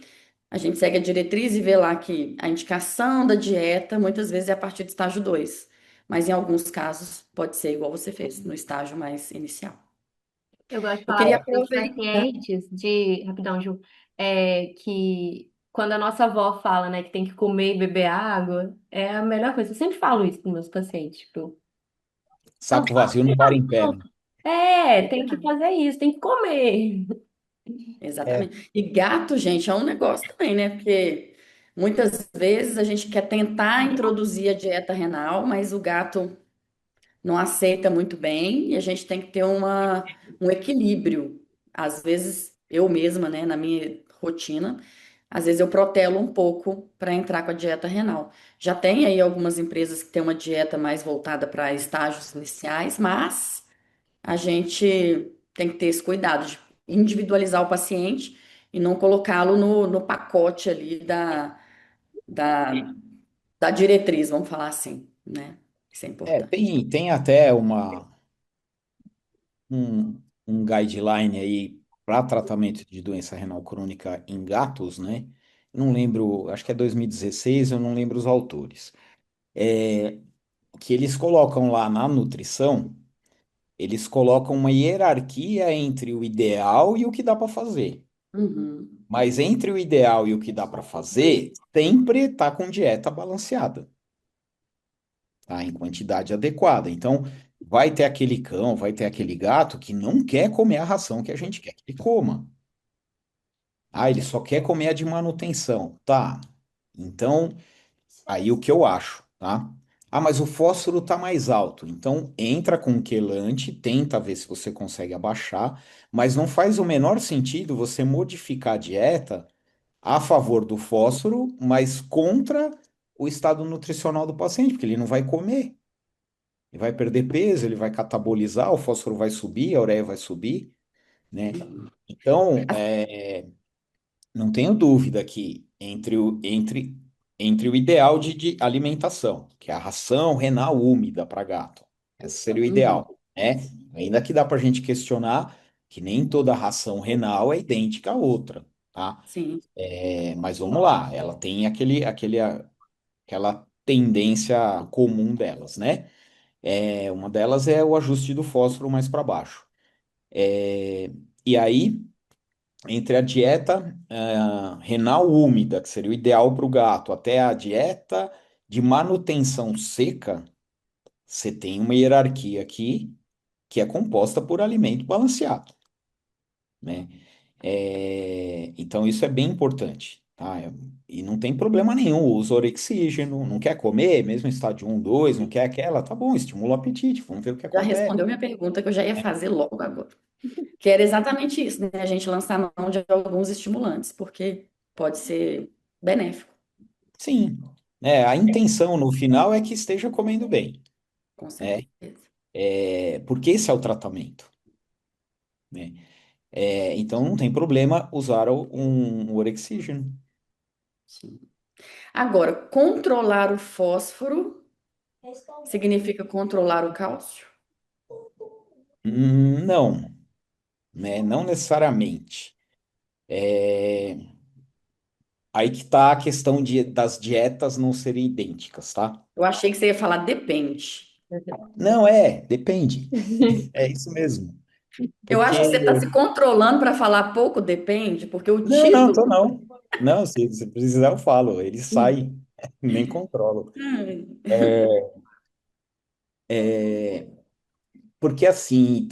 a gente segue a diretriz e vê lá que a indicação da dieta muitas vezes é a partir do estágio 2, mas em alguns casos pode ser igual você fez, no estágio mais inicial. Eu gosto de Eu falar queria para os aproveitar. pacientes rapidão, Ju, que quando a nossa avó fala, né, que tem que comer e beber água, é a melhor coisa. Eu sempre falo isso para meus pacientes, tipo, não Saco pode vazio não para ficar em pé, né? pronto. É, tem que fazer isso, tem que comer. É, Exatamente. E gato, gente, é um negócio também, né? Porque muitas vezes a gente quer tentar introduzir a dieta renal, mas o gato não aceita muito bem e a gente tem que ter um equilíbrio. Às vezes, eu mesma, né, na minha rotina, às vezes eu protelo um pouco para entrar com a dieta renal. Já tem aí algumas empresas que têm uma dieta mais voltada para estágios iniciais, mas a gente tem que ter esse cuidado de individualizar o paciente e não colocá-lo no pacote ali da, da diretriz, vamos falar assim, né? Isso é importante. tem até um guideline aí para tratamento de doença renal crônica em gatos, né? Não lembro, acho que é 2016, eu não lembro os autores. Que eles colocam lá na nutrição, eles colocam uma hierarquia entre o ideal e o que dá para fazer. Uhum. Mas entre o ideal e o que dá para fazer, sempre tá com dieta balanceada, tá? Em quantidade adequada. Então, vai ter aquele cão, vai ter aquele gato que não quer comer a ração que a gente quer que ele coma. Ah, ele só quer comer a de manutenção. Tá. Então, aí o que eu acho, tá? Ah, mas o fósforo tá mais alto. Então, entra com quelante, tenta ver se você consegue abaixar, mas não faz o menor sentido você modificar a dieta a favor do fósforo, mas contra o estado nutricional do paciente, porque ele não vai comer. Ele vai perder peso, ele vai catabolizar, o fósforo vai subir, a ureia vai subir, né? Então, não tenho dúvida que entre o ideal de alimentação, que é a ração renal úmida para gato, esse seria o Uhum. ideal, né? Ainda que dá para a gente questionar que nem toda ração renal é idêntica à outra, tá? Sim. Mas vamos lá, ela tem aquela tendência comum delas, né? Uma delas é o ajuste do fósforo mais para baixo. E aí entre a dieta renal úmida, que seria o ideal para o gato, até a dieta de manutenção seca, você tem uma hierarquia aqui que é composta por alimento balanceado, né? Então isso é bem importante, tá? E não tem problema nenhum, usa orexígeno, não quer comer, mesmo em estágio 1, 2, não quer aquela, tá bom, estimula o apetite, vamos ver o que Já acontece. respondeu minha pergunta que eu já ia fazer logo agora. Que era exatamente isso, né? A gente lançar mão de alguns estimulantes, porque pode ser benéfico, Sim, a intenção no final é que esteja comendo bem, com né? certeza. Porque esse é o tratamento, né? Então não tem problema usar um orexígeno. Sim. Agora, controlar o fósforo significa controlar o cálcio? Não, né? Não necessariamente. É, Aí que tá a questão das dietas não serem idênticas, tá? Eu achei que você ia falar depende. Não, depende. É isso mesmo. Eu acho Porque. que você está se controlando para falar pouco depende, porque o Não, não, tô título. não. Não, se precisar eu falo. Ele sai, nem controlo. Ai. Porque assim,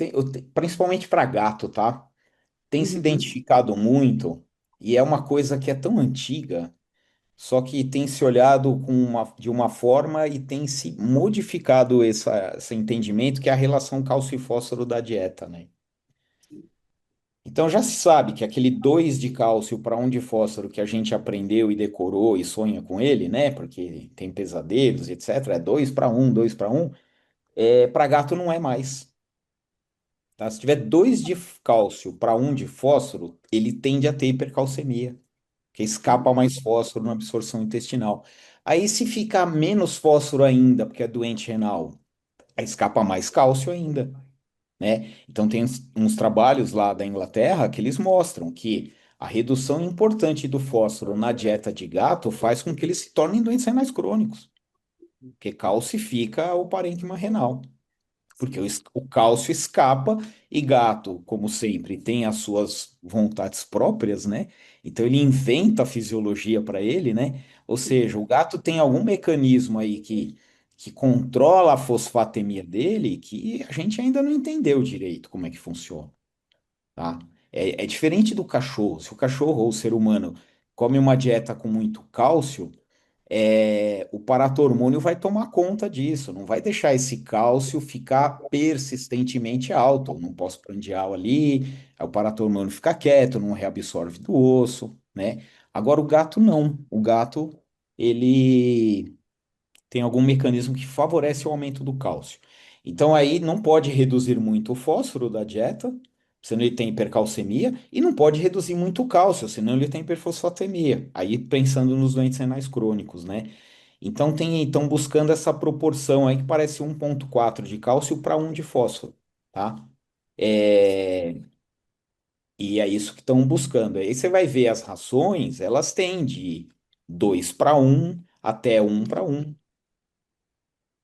principalmente para gato, tá? Tem se Uhum. identificado muito, e é uma coisa que é tão antiga, só que tem se olhado de uma forma e tem se modificado esse entendimento, que é a relação cálcio e fósforo da dieta, né? Então já se sabe que aquele 2 de cálcio para um de fósforo que a gente aprendeu e decorou e sonha com ele, né? Porque tem pesadelos, etc. É 2 para um, 2 para um. Para gato não é mais. Tá? Se tiver 2 de cálcio para um de fósforo, ele tende a ter hipercalcemia, que escapa mais fósforo na absorção intestinal. Aí, se ficar menos fósforo ainda, porque é doente renal, aí escapa mais cálcio ainda, né? Então, tem uns trabalhos lá da Inglaterra que eles mostram que a redução importante do fósforo na dieta de gato faz com que eles se tornem doentes renais crônicos, porque calcifica o parênquima renal. Porque o cálcio escapa e gato, como sempre, tem as suas vontades próprias, né? Então ele inventa a fisiologia para ele, né? Ou seja, o gato tem algum mecanismo aí que controla a fosfatemia dele que a gente ainda não entendeu direito como é que funciona, tá? É diferente do cachorro. Se o cachorro ou o ser humano come uma dieta com muito cálcio, o paratormônio vai tomar conta disso, não vai deixar esse cálcio ficar persistentemente alto. Eu não posso prandial ali, aí o paratormônio fica quieto, não reabsorve do osso, né? Agora o gato não. O gato, ele tem algum mecanismo que favorece o aumento do cálcio. Então aí não pode reduzir muito o fósforo da dieta, senão ele tem hipercalcemia, e não pode reduzir muito o cálcio, senão ele tem hiperfosfatemia. Aí pensando nos doentes renais crônicos, né? Então estão buscando essa proporção aí que parece 1,4 de cálcio para um de fósforo, tá? É, E é isso que estão buscando. Aí você vai ver as rações, elas têm de 2 para um até 1 para 1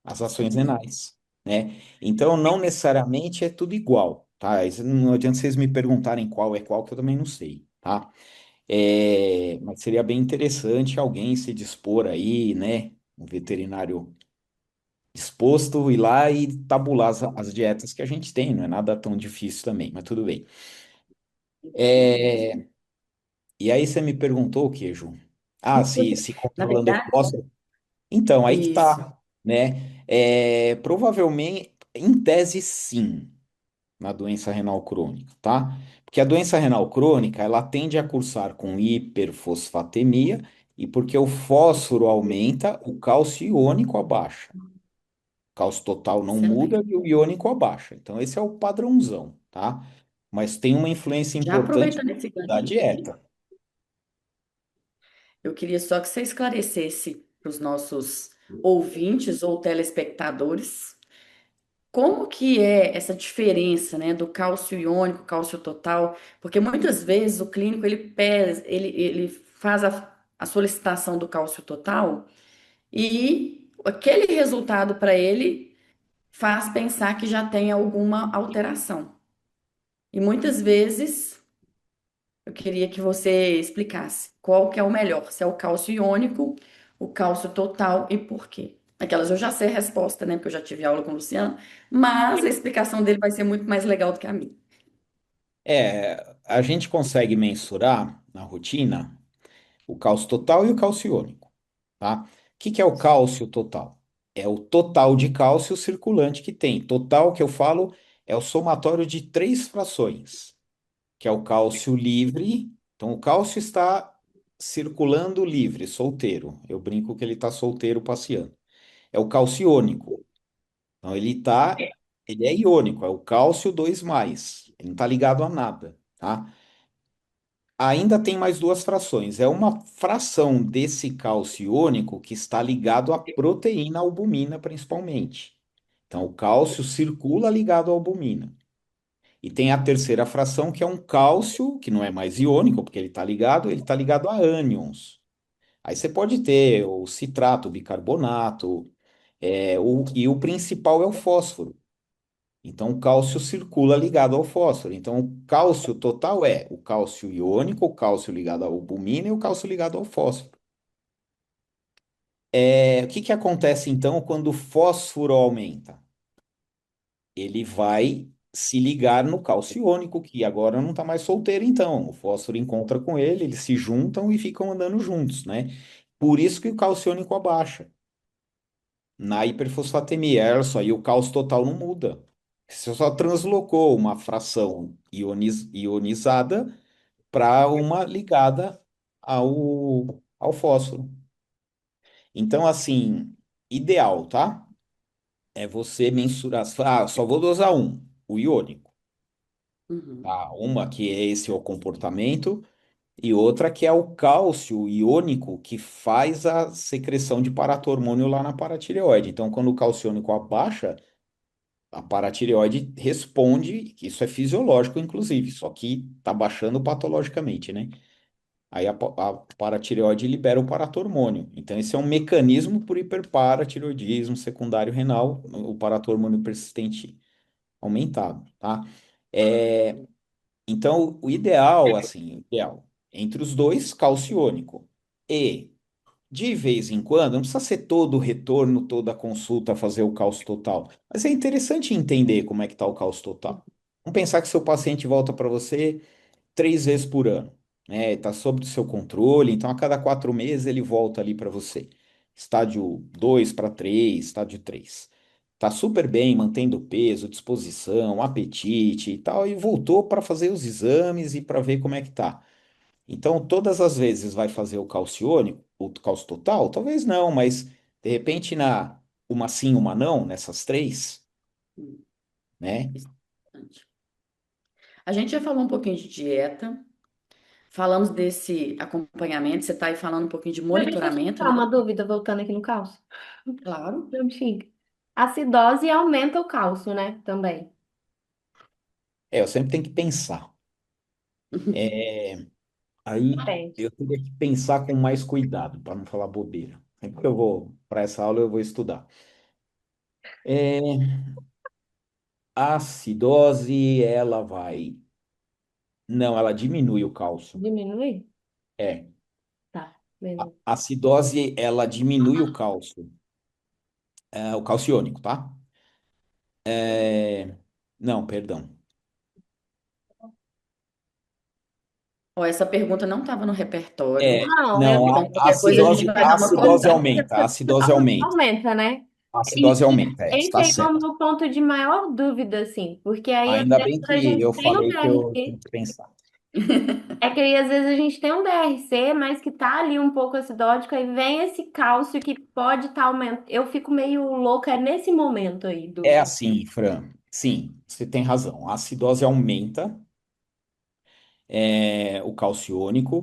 as ações Sim. renais, né? Então, não necessariamente é tudo igual, tá? Isso não adianta vocês me perguntarem qual é qual, que eu também não sei, tá? Mas seria bem interessante alguém se dispor aí, né? Um veterinário disposto ir lá e tabular as dietas que a gente tem, não é nada tão difícil também, mas tudo bem. É, E aí você me perguntou o quê, Ju? Ah, se Na controlando o verdade, fósforo. Então, aí que isso. tá, né? Provavelmente, em tese, sim, na doença renal crônica, tá? Porque a doença renal crônica, ela tende a cursar com hiperfosfatemia e porque o fósforo aumenta, o cálcio iônico abaixa. O cálcio total não muda Excelente. e o iônico abaixa. Então, esse é o padrãozão, tá? Mas tem uma influência Já importante aproveitando esse da gancho, dieta. eu queria só que você esclarecesse para os nossos ouvintes ou telespectadores como que é essa diferença, né, do cálcio iônico, cálcio total, porque muitas vezes o clínico ele pesa, ele faz a solicitação do cálcio total e aquele resultado para ele faz pensar que já tem alguma alteração. E muitas vezes eu queria que você explicasse qual que é o melhor, se é o cálcio iônico, o cálcio total e por quê. Aquelas eu já sei a resposta, né? Porque eu já tive aula com o Luciano, mas a explicação dele vai ser muito mais legal do que a minha. a gente consegue mensurar na rotina o cálcio total e o cálcio iônico, tá? O que que é o cálcio total? É o total de cálcio circulante que tem. Total que eu falo é o somatório de três frações, que é o cálcio livre. Então, o cálcio está circulando livre, solteiro. Eu brinco que ele está solteiro passeando. É o cálcio iônico. Então, ele é iônico, é o cálcio 2 mais. Ele não está ligado a nada, tá? Ainda tem mais duas frações. É uma fração desse cálcio iônico que está ligado à proteína albumina, principalmente. Então, o cálcio circula ligado à albumina. E tem a terceira fração, que é um cálcio, que não é mais iônico, porque ele está ligado a ânions. Aí você pode ter o citrato, o bicarbonato, e o principal é o fósforo. Então, o cálcio circula ligado ao fósforo. Então, o cálcio total é o cálcio iônico, o cálcio ligado à albumina e o cálcio ligado ao fósforo. O que que acontece, então, quando o fósforo aumenta? Ele vai se ligar no cálcio iônico, que agora não está mais solteiro, então. O fósforo encontra com ele, eles se juntam e ficam andando juntos, né? Por isso que o cálcio iônico abaixa. Na hiperfosfatemia, olha só, e o cálcio total não muda. Você só translocou uma fração ionizada para uma ligada ao fósforo. Então, assim, ideal, tá? É você mensurar. Ah, só vou dosar um, o iônico. Uhum. Tá? Uma que é esse o comportamento, e outra que é o cálcio iônico que faz a secreção de paratormônio lá na paratireoide. Então, quando o cálcio iônico abaixa, a paratireoide responde, que isso é fisiológico, inclusive, só que está baixando patologicamente, né? Aí a paratireoide libera o paratormônio. Então, esse é um mecanismo por hiperparatireoidismo secundário renal, o paratormônio persistente aumentado, tá? É, então, o ideal, assim, o ideal, entre os dois, calciônico. E, de vez em quando, não precisa ser todo o retorno, toda a consulta fazer o cálcio total. Mas é interessante entender como é que está o cálcio total. Vamos pensar que seu paciente volta para você 3 vezes por ano, né? Está sob o seu controle, então a cada 4 meses ele volta ali para você. Estágio 2 para 3, estágio 3. Tá super bem, mantendo peso, disposição, apetite e tal, e voltou para fazer os exames e para ver como é que tá. Então, todas as vezes vai fazer o calciônico, o cálcio total? Talvez não, mas de repente na uma sim, uma não, nessas três, Hum, né? isso é importante. A gente já falou um pouquinho de dieta, falamos desse acompanhamento, você está aí falando um pouquinho de Mas deixa eu monitoramento, tirar né? uma dúvida, voltando aqui no cálcio. Claro. Não fica. A acidose aumenta o cálcio, né? Também. Eu sempre tenho que pensar. Aí Depende. eu teria que pensar com mais cuidado, para não falar bobeira. Sempre que eu vou para essa aula, eu vou estudar. É, a acidose, ela vai. Não, ela diminui o cálcio. Diminui? É. Tá, A beleza. acidose, ela diminui o cálcio iônico, tá? Não, perdão. Ó, essa pergunta não estava no repertório, Não, eu Não, então a qualquer coisa a gente vai a dar uma acidose cortada. aumenta, a acidose aumenta. aumenta, né? A E acidose aumenta, esse está aí é o certo. meu ponto de maior dúvida, assim, porque aí às Ainda bem vezes a que gente eu tem um falei que eu tenho DRC. que pensar. É que aí às vezes a gente tem um DRC, mas que tá ali um pouco acidótico, aí vem esse cálcio que pode estar aumentando. Eu fico meio louca nesse momento aí É do. assim, Fran. Sim, você tem razão. A acidose aumenta o calciônico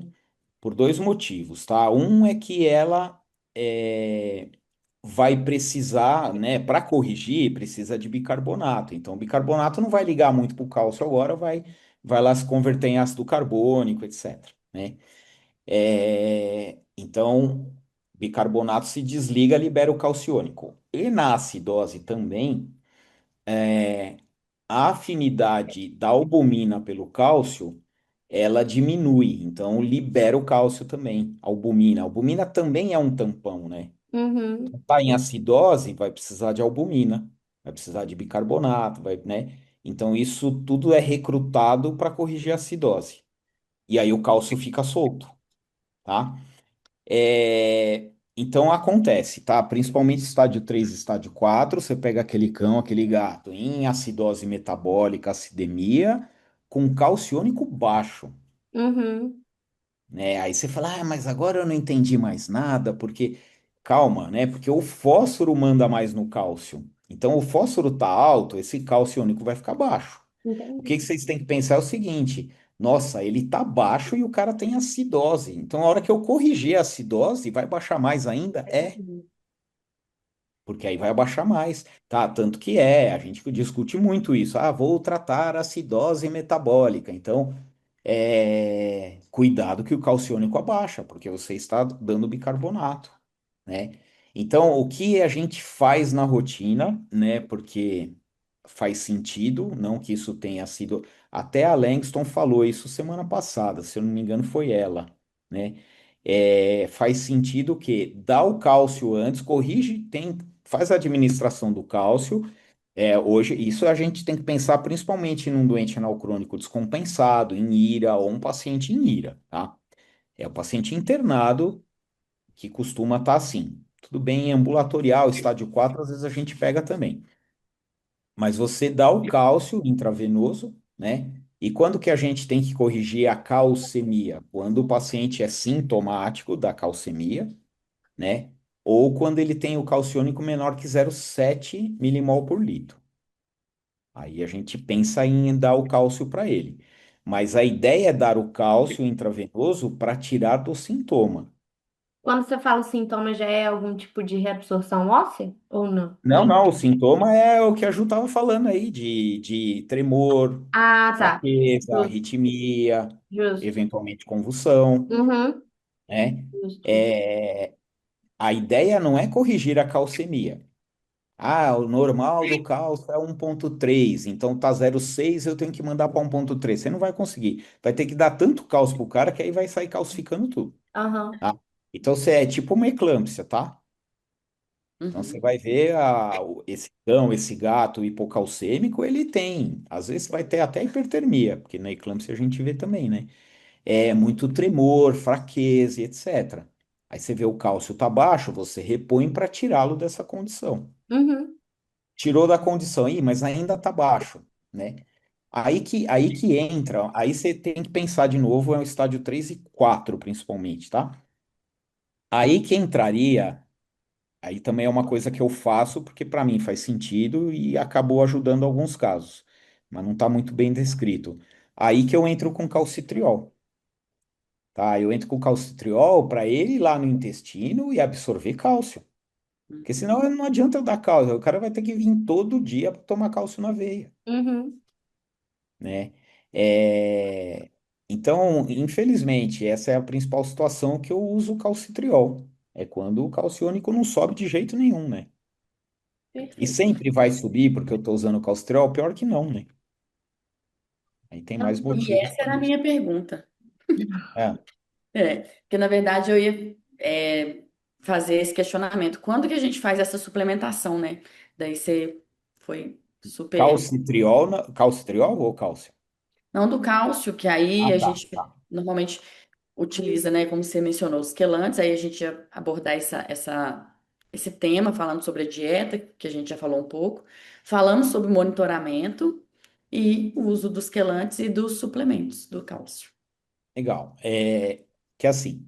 por dois motivos, tá? Um é que ela é, vai precisar, né, para corrigir, precisa de bicarbonato. Então, o bicarbonato não vai ligar muito para o cálcio agora, vai lá se converter em ácido carbônico, etc, né? Então, bicarbonato se desliga, libera o calciônico. E na acidose também, a afinidade da albumina pelo cálcio, ela diminui, então libera o cálcio também, a albumina. A albumina também é um tampão, né? Uhum. Tá em acidose, vai precisar de albumina, vai precisar de bicarbonato, vai, né? Então, isso tudo é recrutado para corrigir a acidose. E aí o cálcio fica solto, tá? Então acontece, tá? Principalmente estádio 3, e estádio 4, você pega aquele cão, aquele gato em acidose metabólica, acidemia, com calciônico baixo, Uhum. né? Aí você fala, ah, mas agora eu não entendi mais nada, porque calma, né? Porque o fósforo manda mais no cálcio. Então o fósforo tá alto, esse calciônico vai ficar baixo. O Entendi. que que vocês têm que pensar é o seguinte: nossa, ele tá baixo e o cara tem acidose. Então, a hora que eu corrigir a acidose, vai baixar mais ainda? É, porque aí vai abaixar mais, tá? Tanto que a gente discute muito isso. Ah, vou tratar a acidose metabólica. Então, cuidado que o calciônico abaixa, porque você está dando bicarbonato, né? Então, o que a gente faz na rotina, né? Porque faz sentido, não que isso tenha sido. Até a Langston falou isso semana passada, se eu não me engano, foi ela, né? Faz sentido que dá o cálcio antes, corrige, faz a administração do cálcio. Hoje, isso a gente tem que pensar principalmente num doente renal crônico descompensado, em IRA, ou um paciente em IRA, tá? É o paciente internado que costuma estar assim. Tudo bem, ambulatorial, estádio 4 às vezes a gente pega também. Mas você dá o cálcio intravenoso, né? E quando que a gente tem que corrigir a calcemia? Quando o paciente é sintomático da calcemia, né? Ou quando ele tem o calciônico menor que 0,7 milimol por litro. Aí a gente pensa em dar o cálcio para ele. Mas a ideia é dar o cálcio intravenoso para tirar do sintoma. Quando você fala sintoma, já é algum tipo de reabsorção óssea ou não? Não, não, o sintoma é o que a Ju estava falando aí, de tremor, Ah, tá. fraqueza, Justo, arritmia, justo. eventualmente convulsão, Uhum. né? Justo. É, a ideia não é corrigir a calcemia. Ah, o normal do cálcio é 1,3, então tá 0,6, eu tenho que mandar para 1,3. Você não vai conseguir. Vai ter que dar tanto cálcio pro cara que aí vai sair calcificando tudo, Aham. tá? Então você é tipo uma eclâmpsia, tá? Então você Uhum. vai ver esse cão, esse gato hipocalcêmico, ele tem. Às vezes vai ter até hipertermia, porque na eclâmpsia a gente vê também, né? É muito tremor, fraqueza, e etc. Aí você vê o cálcio tá baixo, você repõe para tirá-lo dessa condição. Uhum. Tirou da condição aí, mas ainda tá baixo, né? Aí que entra, aí você tem que pensar de novo, é o estádio 3 e 4 principalmente, tá? Aí que entraria. Aí também é uma coisa que eu faço porque para mim faz sentido e acabou ajudando alguns casos, mas não está muito bem descrito. Aí que eu entro com calcitriol, tá? Eu entro com calcitriol para ele ir lá no intestino e absorver cálcio, porque Uhum. senão não adianta eu dar cálcio, o cara vai ter que vir todo dia para tomar cálcio na veia, Uhum. né? É, Então, infelizmente, essa é a principal situação que eu uso o calcitriol. É quando o calciônico não sobe de jeito nenhum, né? E Perfeito. sempre vai subir porque eu estou usando calcitriol? Pior que não, né? Aí tem mais E motivos essa para era a isso. minha pergunta. É, Porque na verdade eu ia fazer esse questionamento. Quando que a gente faz essa suplementação, né? Daí você foi super. calcitriol, calcitriol ou cálcio? Não do cálcio, que aí Ah, a tá, gente tá. normalmente utiliza, né? Como você mencionou, os quelantes, aí a gente ia abordar esse tema, falando sobre a dieta, que a gente já falou um pouco, falando sobre monitoramento e o uso dos quelantes e dos suplementos do cálcio. Legal. Que assim,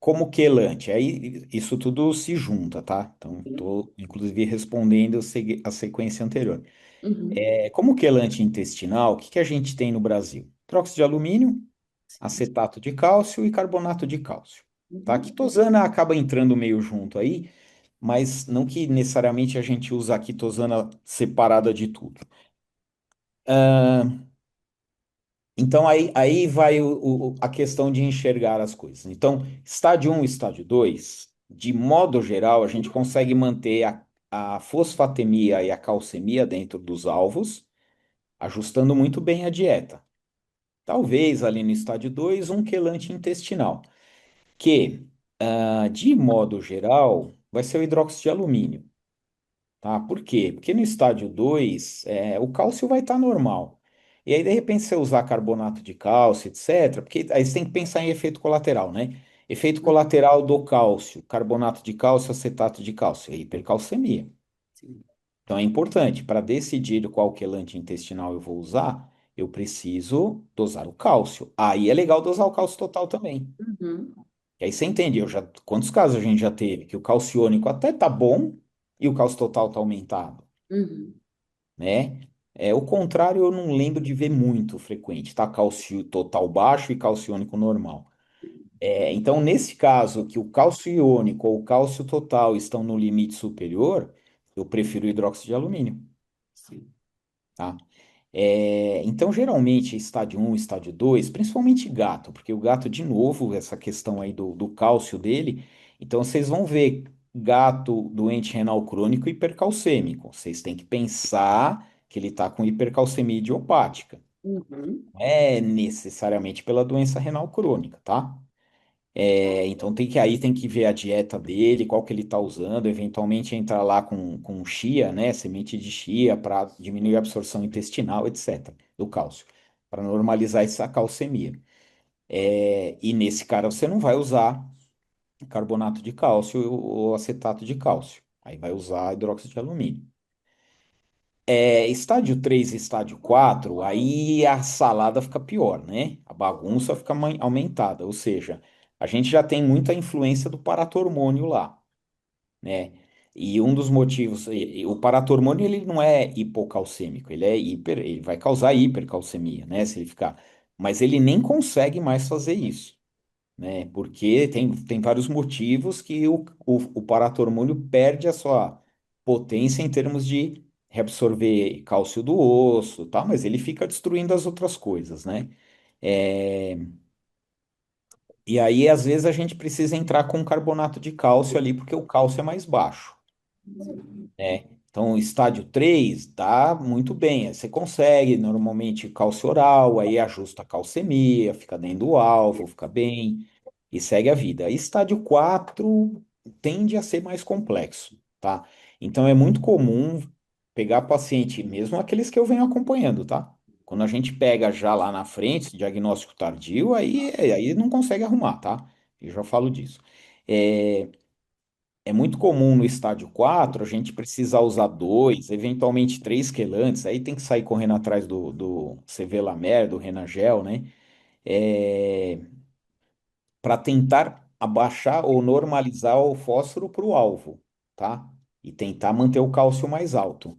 como quelante, aí isso tudo se junta, tá? Então, estou inclusive respondendo a sequência anterior. Uhum. Como quelante intestinal, o que que a gente tem no Brasil? Hidróxido de alumínio, Sim. acetato de cálcio e carbonato de cálcio. Tá? A Uhum. quitosana acaba entrando meio junto aí, mas não que necessariamente a gente usa a quitosana separada de tudo. Então aí vai a questão de enxergar as coisas. Então, estádio um, estádio 2, de modo geral, a gente consegue manter a fosfatemia e a calcemia dentro dos alvos, ajustando muito bem a dieta. Talvez ali no estádio 2 um quelante intestinal, que, de modo geral, vai ser o hidróxido de alumínio. tá? Por quê? Porque no estádio 2 o cálcio vai estar normal. E aí, de repente, você usar carbonato de cálcio, etc., porque aí você tem que pensar em efeito colateral, né? Efeito Uhum. colateral do cálcio, carbonato de cálcio, acetato de cálcio, é hipercalcemia. Sim. Então é importante, para decidir qual quelante intestinal eu vou usar, eu preciso dosar o cálcio. Aí é legal dosar o cálcio total também. Uhum. E aí você entende, quantos casos a gente já teve que o calciônico até tá bom e o cálcio total tá aumentado, Uhum. né? O contrário eu não lembro de ver muito frequente, tá? Cálcio total baixo e calciônico normal. Então, nesse caso, que o cálcio iônico ou o cálcio total estão no limite superior, eu prefiro hidróxido de alumínio, Sim. tá? Então, geralmente, estádio um, estádio 2, principalmente gato, porque o gato, de novo, essa questão aí do cálcio dele, então vocês vão ver gato doente renal crônico hipercalcêmico. Vocês têm que pensar que ele está com hipercalcemia idiopática. Uhum. Não é necessariamente pela doença renal crônica, tá? Então aí tem que ver a dieta dele, qual que ele está usando, eventualmente entrar lá com chia, né, semente de chia para diminuir a absorção intestinal, etc., do cálcio, para normalizar essa calcemia. E nesse cara você não vai usar carbonato de cálcio ou acetato de cálcio, aí vai usar hidróxido de alumínio. Estádio 3 e estádio 4, aí a salada fica pior, né? A bagunça fica aumentada, ou seja, a gente já tem muita influência do paratormônio lá, né? E um dos motivos, o paratormônio ele não é hipocalcêmico, ele vai causar hipercalcemia, né? Se ele ficar, mas ele nem consegue mais fazer isso, né? Porque tem vários motivos que o paratormônio perde a sua potência em termos de reabsorver cálcio do osso, tá? Mas ele fica destruindo as outras coisas, né? É, e aí, às vezes, a gente precisa entrar com carbonato de cálcio ali, porque o cálcio é mais baixo, né? Então, o estádio 3 dá muito bem. Aí você consegue, normalmente, cálcio oral, aí ajusta a calcemia, fica dentro do alvo, fica bem, e segue a vida. Estádio 4 tende a ser mais complexo, tá? Então, é muito comum pegar paciente, mesmo aqueles que eu venho acompanhando, tá? Quando a gente pega já lá na frente, diagnóstico tardio, aí não consegue arrumar, tá? Eu já falo disso. É, é muito comum no estádio 4 a gente precisar usar dois, eventualmente três quelantes, aí tem que sair correndo atrás do Sevelamer, do Renagel, né? Para tentar abaixar ou normalizar o fósforo para o alvo, tá? E tentar manter o cálcio mais alto.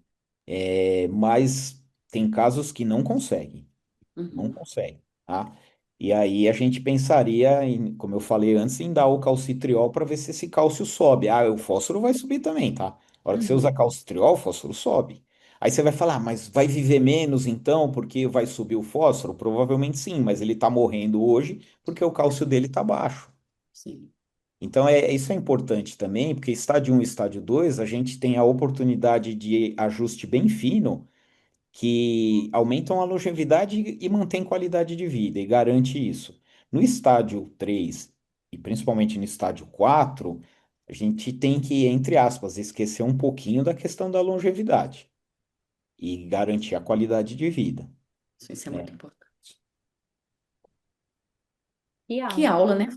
Mas tem casos que não conseguem. Não Uhum. consegue, tá? E aí a gente pensaria em, como eu falei antes, em dar o calcitriol para ver se esse cálcio sobe. Ah, o fósforo vai subir também, tá? A hora que você usa Uhum. calcitriol, o fósforo sobe. Aí você vai falar, mas vai viver menos então, porque vai subir o fósforo? Provavelmente sim, mas ele está morrendo hoje porque o cálcio dele está baixo. Sim. Então, isso é importante também, porque estádio um e estádio 2 a gente tem a oportunidade de ajuste bem fino que aumentam a longevidade e mantém qualidade de vida, e garante isso. No estádio 3 e principalmente no estádio 4 a gente tem que, entre aspas, esquecer um pouquinho da questão da longevidade e garantir a qualidade de vida, Isso é né? muito importante. Que Que aula. aula, né?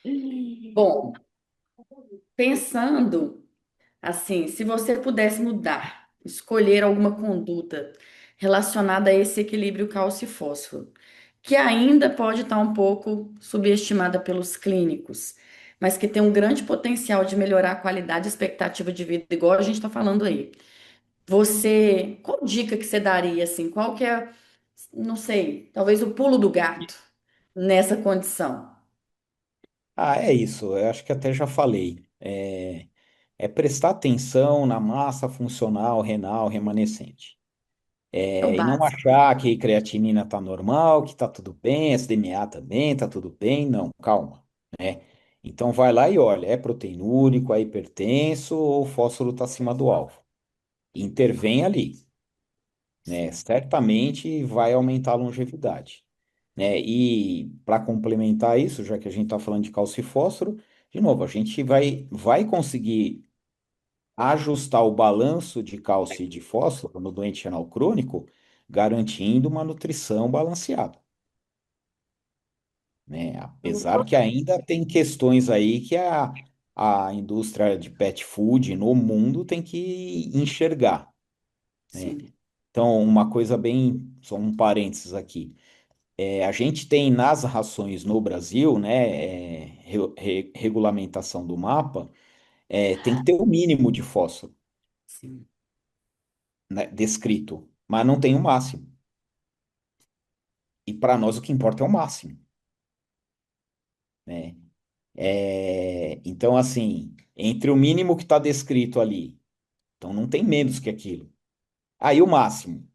Uhum. Bom, pensando assim, se você pudesse mudar, escolher alguma conduta relacionada a esse equilíbrio cálcio e fósforo, que ainda pode estar um pouco subestimada pelos clínicos, mas que tem um grande potencial de melhorar a qualidade e expectativa de vida, igual a gente está falando aí. Qual dica que você daria, assim, qual que é, não sei, talvez o pulo do gato nessa condição? Ah, é isso, eu acho que até já falei. É prestar atenção na massa funcional renal remanescente. É o E não básico. achar que creatinina está normal, que está tudo bem, SDMA também está tudo bem. Não, calma, né? Então vai lá e olha, é proteinúrico, é hipertenso ou o fósforo está acima do alvo. Intervém ali, né? Sim. Certamente vai aumentar a longevidade, né? E para complementar isso, já que a gente está falando de cálcio e fósforo, de novo, a gente vai conseguir. ajustar o balanço de cálcio e de fósforo no doente renal crônico, garantindo uma nutrição balanceada, né? Apesar que ainda tem questões aí que a indústria de pet food no mundo tem que enxergar, né? Sim, Então, uma coisa bem, só um parênteses aqui. A gente tem nas rações no Brasil, né, regulamentação do mapa, tem que ter o mínimo de fósforo, sim, né, descrito, mas não tem o máximo. E para nós o que importa é o máximo, né? Então, assim, entre o mínimo que está descrito ali, então não tem menos que aquilo. Aí o máximo,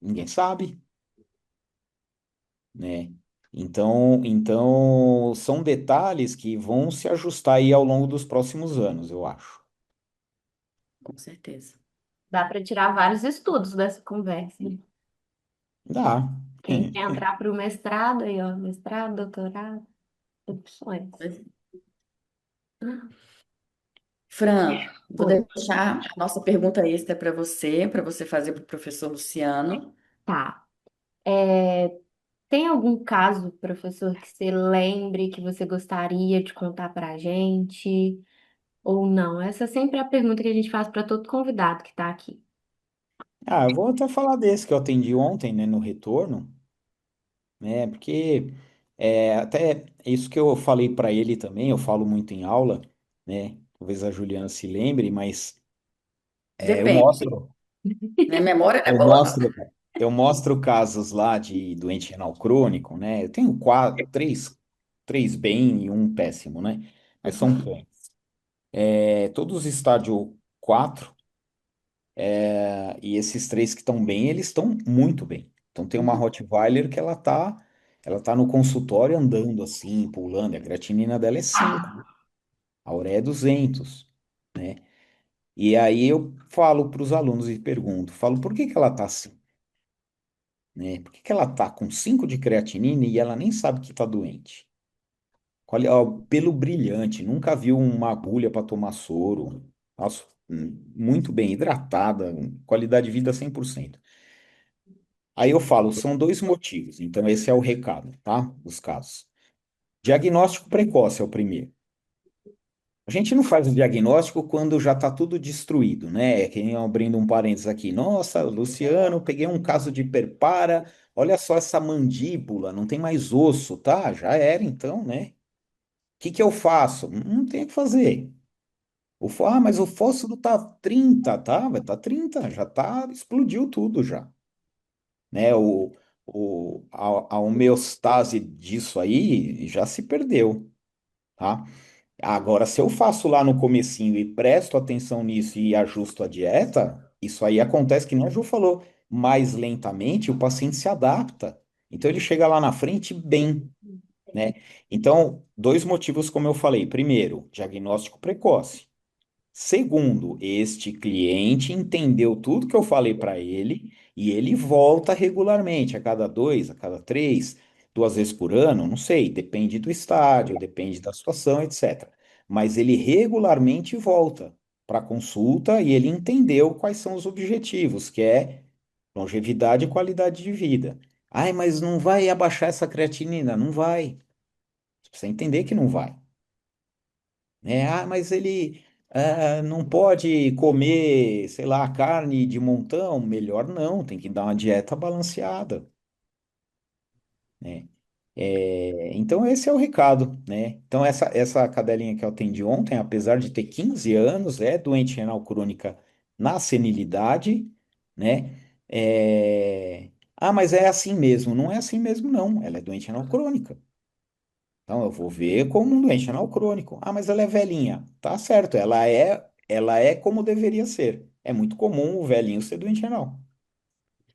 ninguém sabe, né? Então são detalhes que vão se ajustar aí ao longo dos próximos anos, eu acho. com certeza. Dá para tirar vários estudos dessa conversa, né? Dá. Quem quer entrar para o mestrado aí, ó, mestrado, doutorado, opções. Fran, vou Oi. deixar a nossa pergunta extra para você fazer para o professor Luciano. Tá. É, tem algum caso, professor, que você lembre que você gostaria de contar para a gente? Ou não? Essa é sempre a pergunta que a gente faz para todo convidado que está aqui. Ah, eu vou até falar desse que eu atendi ontem, né, no retorno, né, porque até isso que eu falei para ele também, eu falo muito em aula, né, talvez a Juliana se lembre, mas eu Depende. mostro, Minha memória não é eu boa, não. mostro, eu mostro casos lá de doente renal crônico, né, eu tenho três bem e um péssimo, né, mas são cães. Todos estágio 4. E esses três que estão bem, eles estão muito bem. Então tem uma Uhum. Rottweiler que ela tá no consultório andando assim, pulando, e a creatinina dela é 5, a ureia é 200, né? E aí eu falo para os alunos e pergunto, falo, por que que ela tá assim, né? Por que que ela tá com 5 de creatinina e ela nem sabe que tá doente? Ó, pelo brilhante, nunca viu uma agulha para tomar soro. Nossa, muito bem hidratada, qualidade de vida 100%. Aí eu falo, são dois motivos. Então, esse é o recado, tá? Dos casos. Diagnóstico precoce é o primeiro. A gente não faz o diagnóstico quando já está tudo destruído, né? Que nem eu abrindo um parênteses aqui. Nossa, Luciano, peguei um caso de hiperpara. Olha só essa mandíbula, não tem mais osso, tá? Já era então, né? O que que eu faço? Não tem o que fazer. Mas o fósforo tá 30, tá? Vai tá 30, já tá, explodiu tudo já. Né? A homeostase disso aí já se perdeu, tá? Agora, se eu faço lá no comecinho e presto atenção nisso e ajusto a dieta, isso aí acontece que nem a Ju falou, mais lentamente o paciente se adapta. Então ele chega lá na frente bem, né? Então, dois motivos, como eu falei. Primeiro, diagnóstico precoce. Segundo, este cliente entendeu tudo que eu falei para ele e ele volta regularmente, a cada 2, a cada 3, 2 vezes por ano, não sei, depende do estádio, depende da situação, etc. Mas ele regularmente volta para consulta e ele entendeu quais são os objetivos, que é longevidade e qualidade de vida. Ai, mas não vai abaixar essa creatinina? Não vai. Você precisa entender que não vai, né? Mas ele não pode comer, sei lá, carne de montão. Melhor não, tem que dar uma dieta balanceada, né? Então esse é o recado, né? Então essa cadelinha que eu atendi ontem, apesar de ter 15 anos, é doente renal crônica na senilidade, né? Mas é assim mesmo. Não é assim mesmo, não. Ela é doente renal crônica. Então, eu vou ver como um doente renal crônico. Mas ela é velhinha. Tá certo, ela é como deveria ser. É muito comum o velhinho ser doente renal,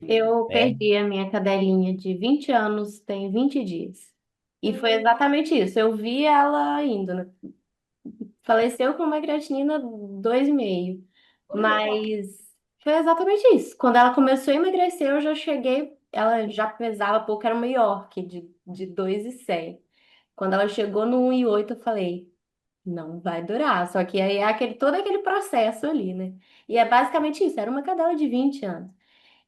Eu né? perdi a minha cadelinha de 20 anos, tem 20 dias. E foi exatamente isso. Eu vi ela indo, né? Faleceu com uma creatinina 2,5. Mas foi exatamente isso. Quando ela começou a emagrecer, eu já cheguei. Ela já pesava pouco, era uma York de 2,100. Quando ela chegou no 1,8, eu falei: não vai durar. Só que aí é todo aquele processo ali, né? E é basicamente isso, era uma cadela de 20 anos.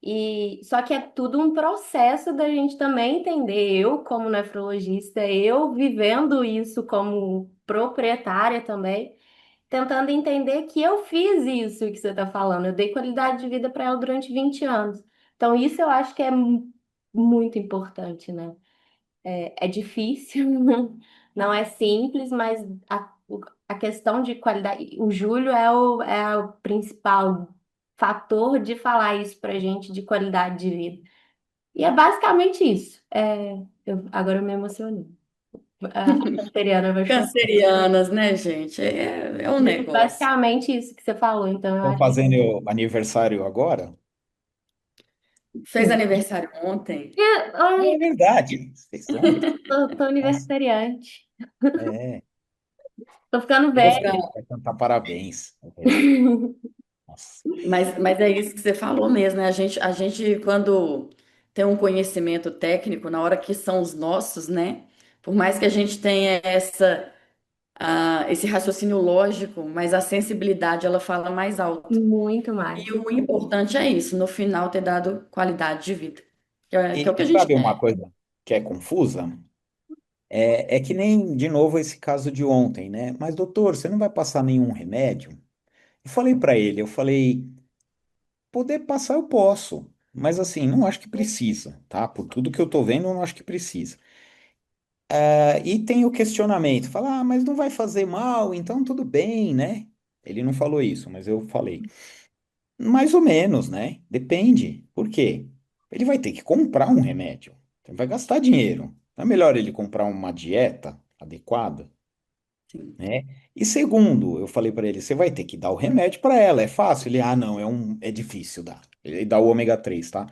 E só que é tudo um processo da gente também entender, eu como nefrologista, eu vivendo isso como proprietária também, tentando entender que eu fiz isso que você está falando. Eu dei qualidade de vida para ela durante 20 anos. Então, isso eu acho que é muito importante, né? É difícil, não é simples, mas a questão de qualidade. O Júlio é o principal fator de falar isso pra gente de qualidade de vida. E é basicamente isso. Agora eu me emocionei. A canceriana vai chorar. Cancerianas, né, gente? É um Mas é negócio. basicamente isso que você falou, então eu Estão acho que. fazendo aniversário agora? Fez aniversário ontem. Ai, É verdade. Vocês são. tô Nossa, aniversariante. é. Tô ficando Eu vou velha. ficar. Vai cantar parabéns. É. Nossa. Mas é isso que você falou mesmo, né? A gente, quando tem um conhecimento técnico, na hora que são os nossos, né? Por mais que a gente tenha esse raciocínio lógico, mas a sensibilidade ela fala mais alto. Muito E mais. o importante é isso, no final ter dado qualidade de vida, que é o que a E gente sabe uma quer. coisa que é confusa? É que nem, de novo, esse caso de ontem, né? Mas, doutor, você não vai passar nenhum remédio? Eu falei para ele, eu falei, poder passar eu posso, mas assim, não acho que precisa, tá? Por tudo que eu tô vendo, eu não acho que precisa. E tem o questionamento, fala, mas não vai fazer mal, então tudo bem, né? Ele não falou isso, mas eu falei, mais ou menos, né? Depende. Por quê? Ele vai ter que comprar um remédio, então vai gastar dinheiro. Não é melhor ele comprar uma dieta adequada? Sim, Né? E segundo, eu falei para ele, você vai ter que dar o remédio para ela, é fácil? Ele, não, é difícil dar. Ele dá o ômega 3, tá?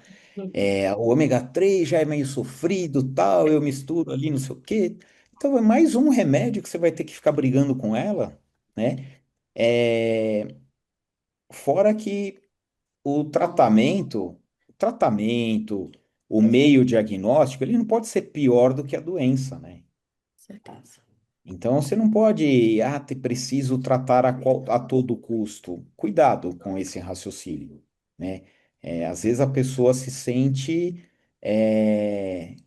O ômega 3 já é meio sofrido, tal, eu misturo ali, não sei o quê. Então é mais um remédio que você vai ter que ficar brigando com ela, né? É, fora que o tratamento, o meio diagnóstico, ele não pode ser pior do que a doença, né? certeza. Então você não pode, preciso tratar a todo custo. Cuidado com esse raciocínio, né? Às vezes a pessoa se sente,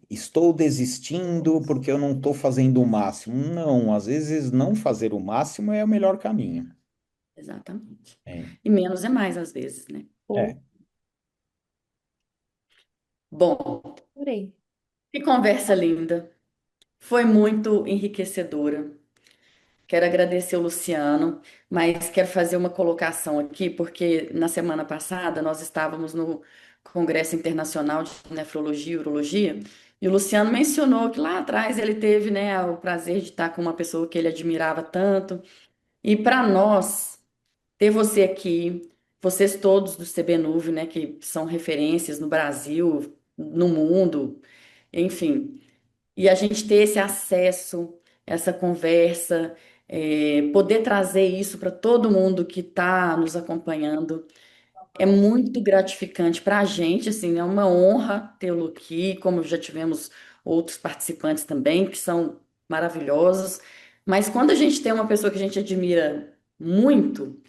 estou desistindo porque eu não estou fazendo o máximo. Não, às vezes não fazer o máximo é o melhor caminho. Exatamente. É, E menos é mais às vezes, né? Pô, é. Bom, adorei. que conversa linda. Foi muito enriquecedora. Quero agradecer o Luciano, mas quero fazer uma colocação aqui, porque na semana passada nós estávamos no Congresso Internacional de Nefrologia e Urologia, e o Luciano mencionou que lá atrás ele teve, né, o prazer de estar com uma pessoa que ele admirava tanto. E para nós, ter você aqui, vocês todos do CBNuv, né, que são referências no Brasil, no mundo, enfim. E a gente ter esse acesso, essa conversa, poder trazer isso para todo mundo que está nos acompanhando, é muito gratificante para a gente, assim, é uma honra tê-lo aqui, como já tivemos outros participantes também, que são maravilhosos. Mas quando a gente tem uma pessoa que a gente admira muito,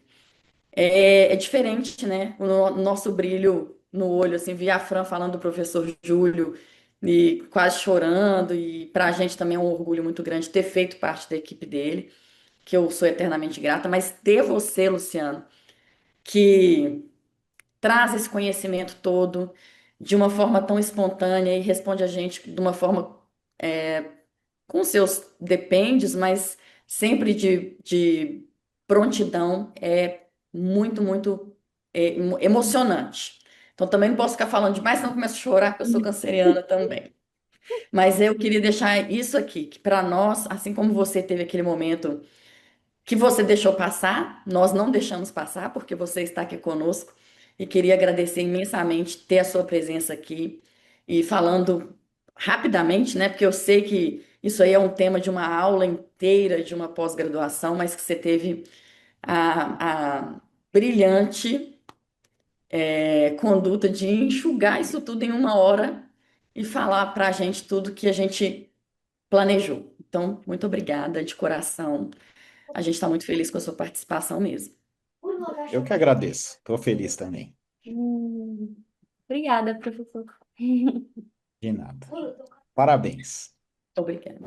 é diferente, né? Nosso brilho no olho, assim, vi a Fran falando do professor Júlio e quase chorando, e para a gente também é um orgulho muito grande ter feito parte da equipe dele, que eu sou eternamente grata, mas ter você, Luciano, que traz esse conhecimento todo de uma forma tão espontânea e responde a gente de uma forma com seus dependes, mas sempre de prontidão, é muito, muito emocionante. Então também não posso ficar falando demais, senão eu começo a chorar, porque eu sou canceriana também. Mas eu queria deixar isso aqui, que para nós, assim como você teve aquele momento que você deixou passar, nós não deixamos passar, porque você está aqui conosco, e queria agradecer imensamente ter a sua presença aqui e falando rapidamente, né? Porque eu sei que isso aí é um tema de uma aula inteira, de uma pós-graduação, mas que você teve a brilhante conduta de enxugar isso tudo em uma hora e falar para a gente tudo que a gente planejou. Então, muito obrigada de coração. A gente está muito feliz com a sua participação mesmo. Eu que agradeço. Estou feliz também. Hum, Obrigada, professor. De nada. Parabéns. Obrigada.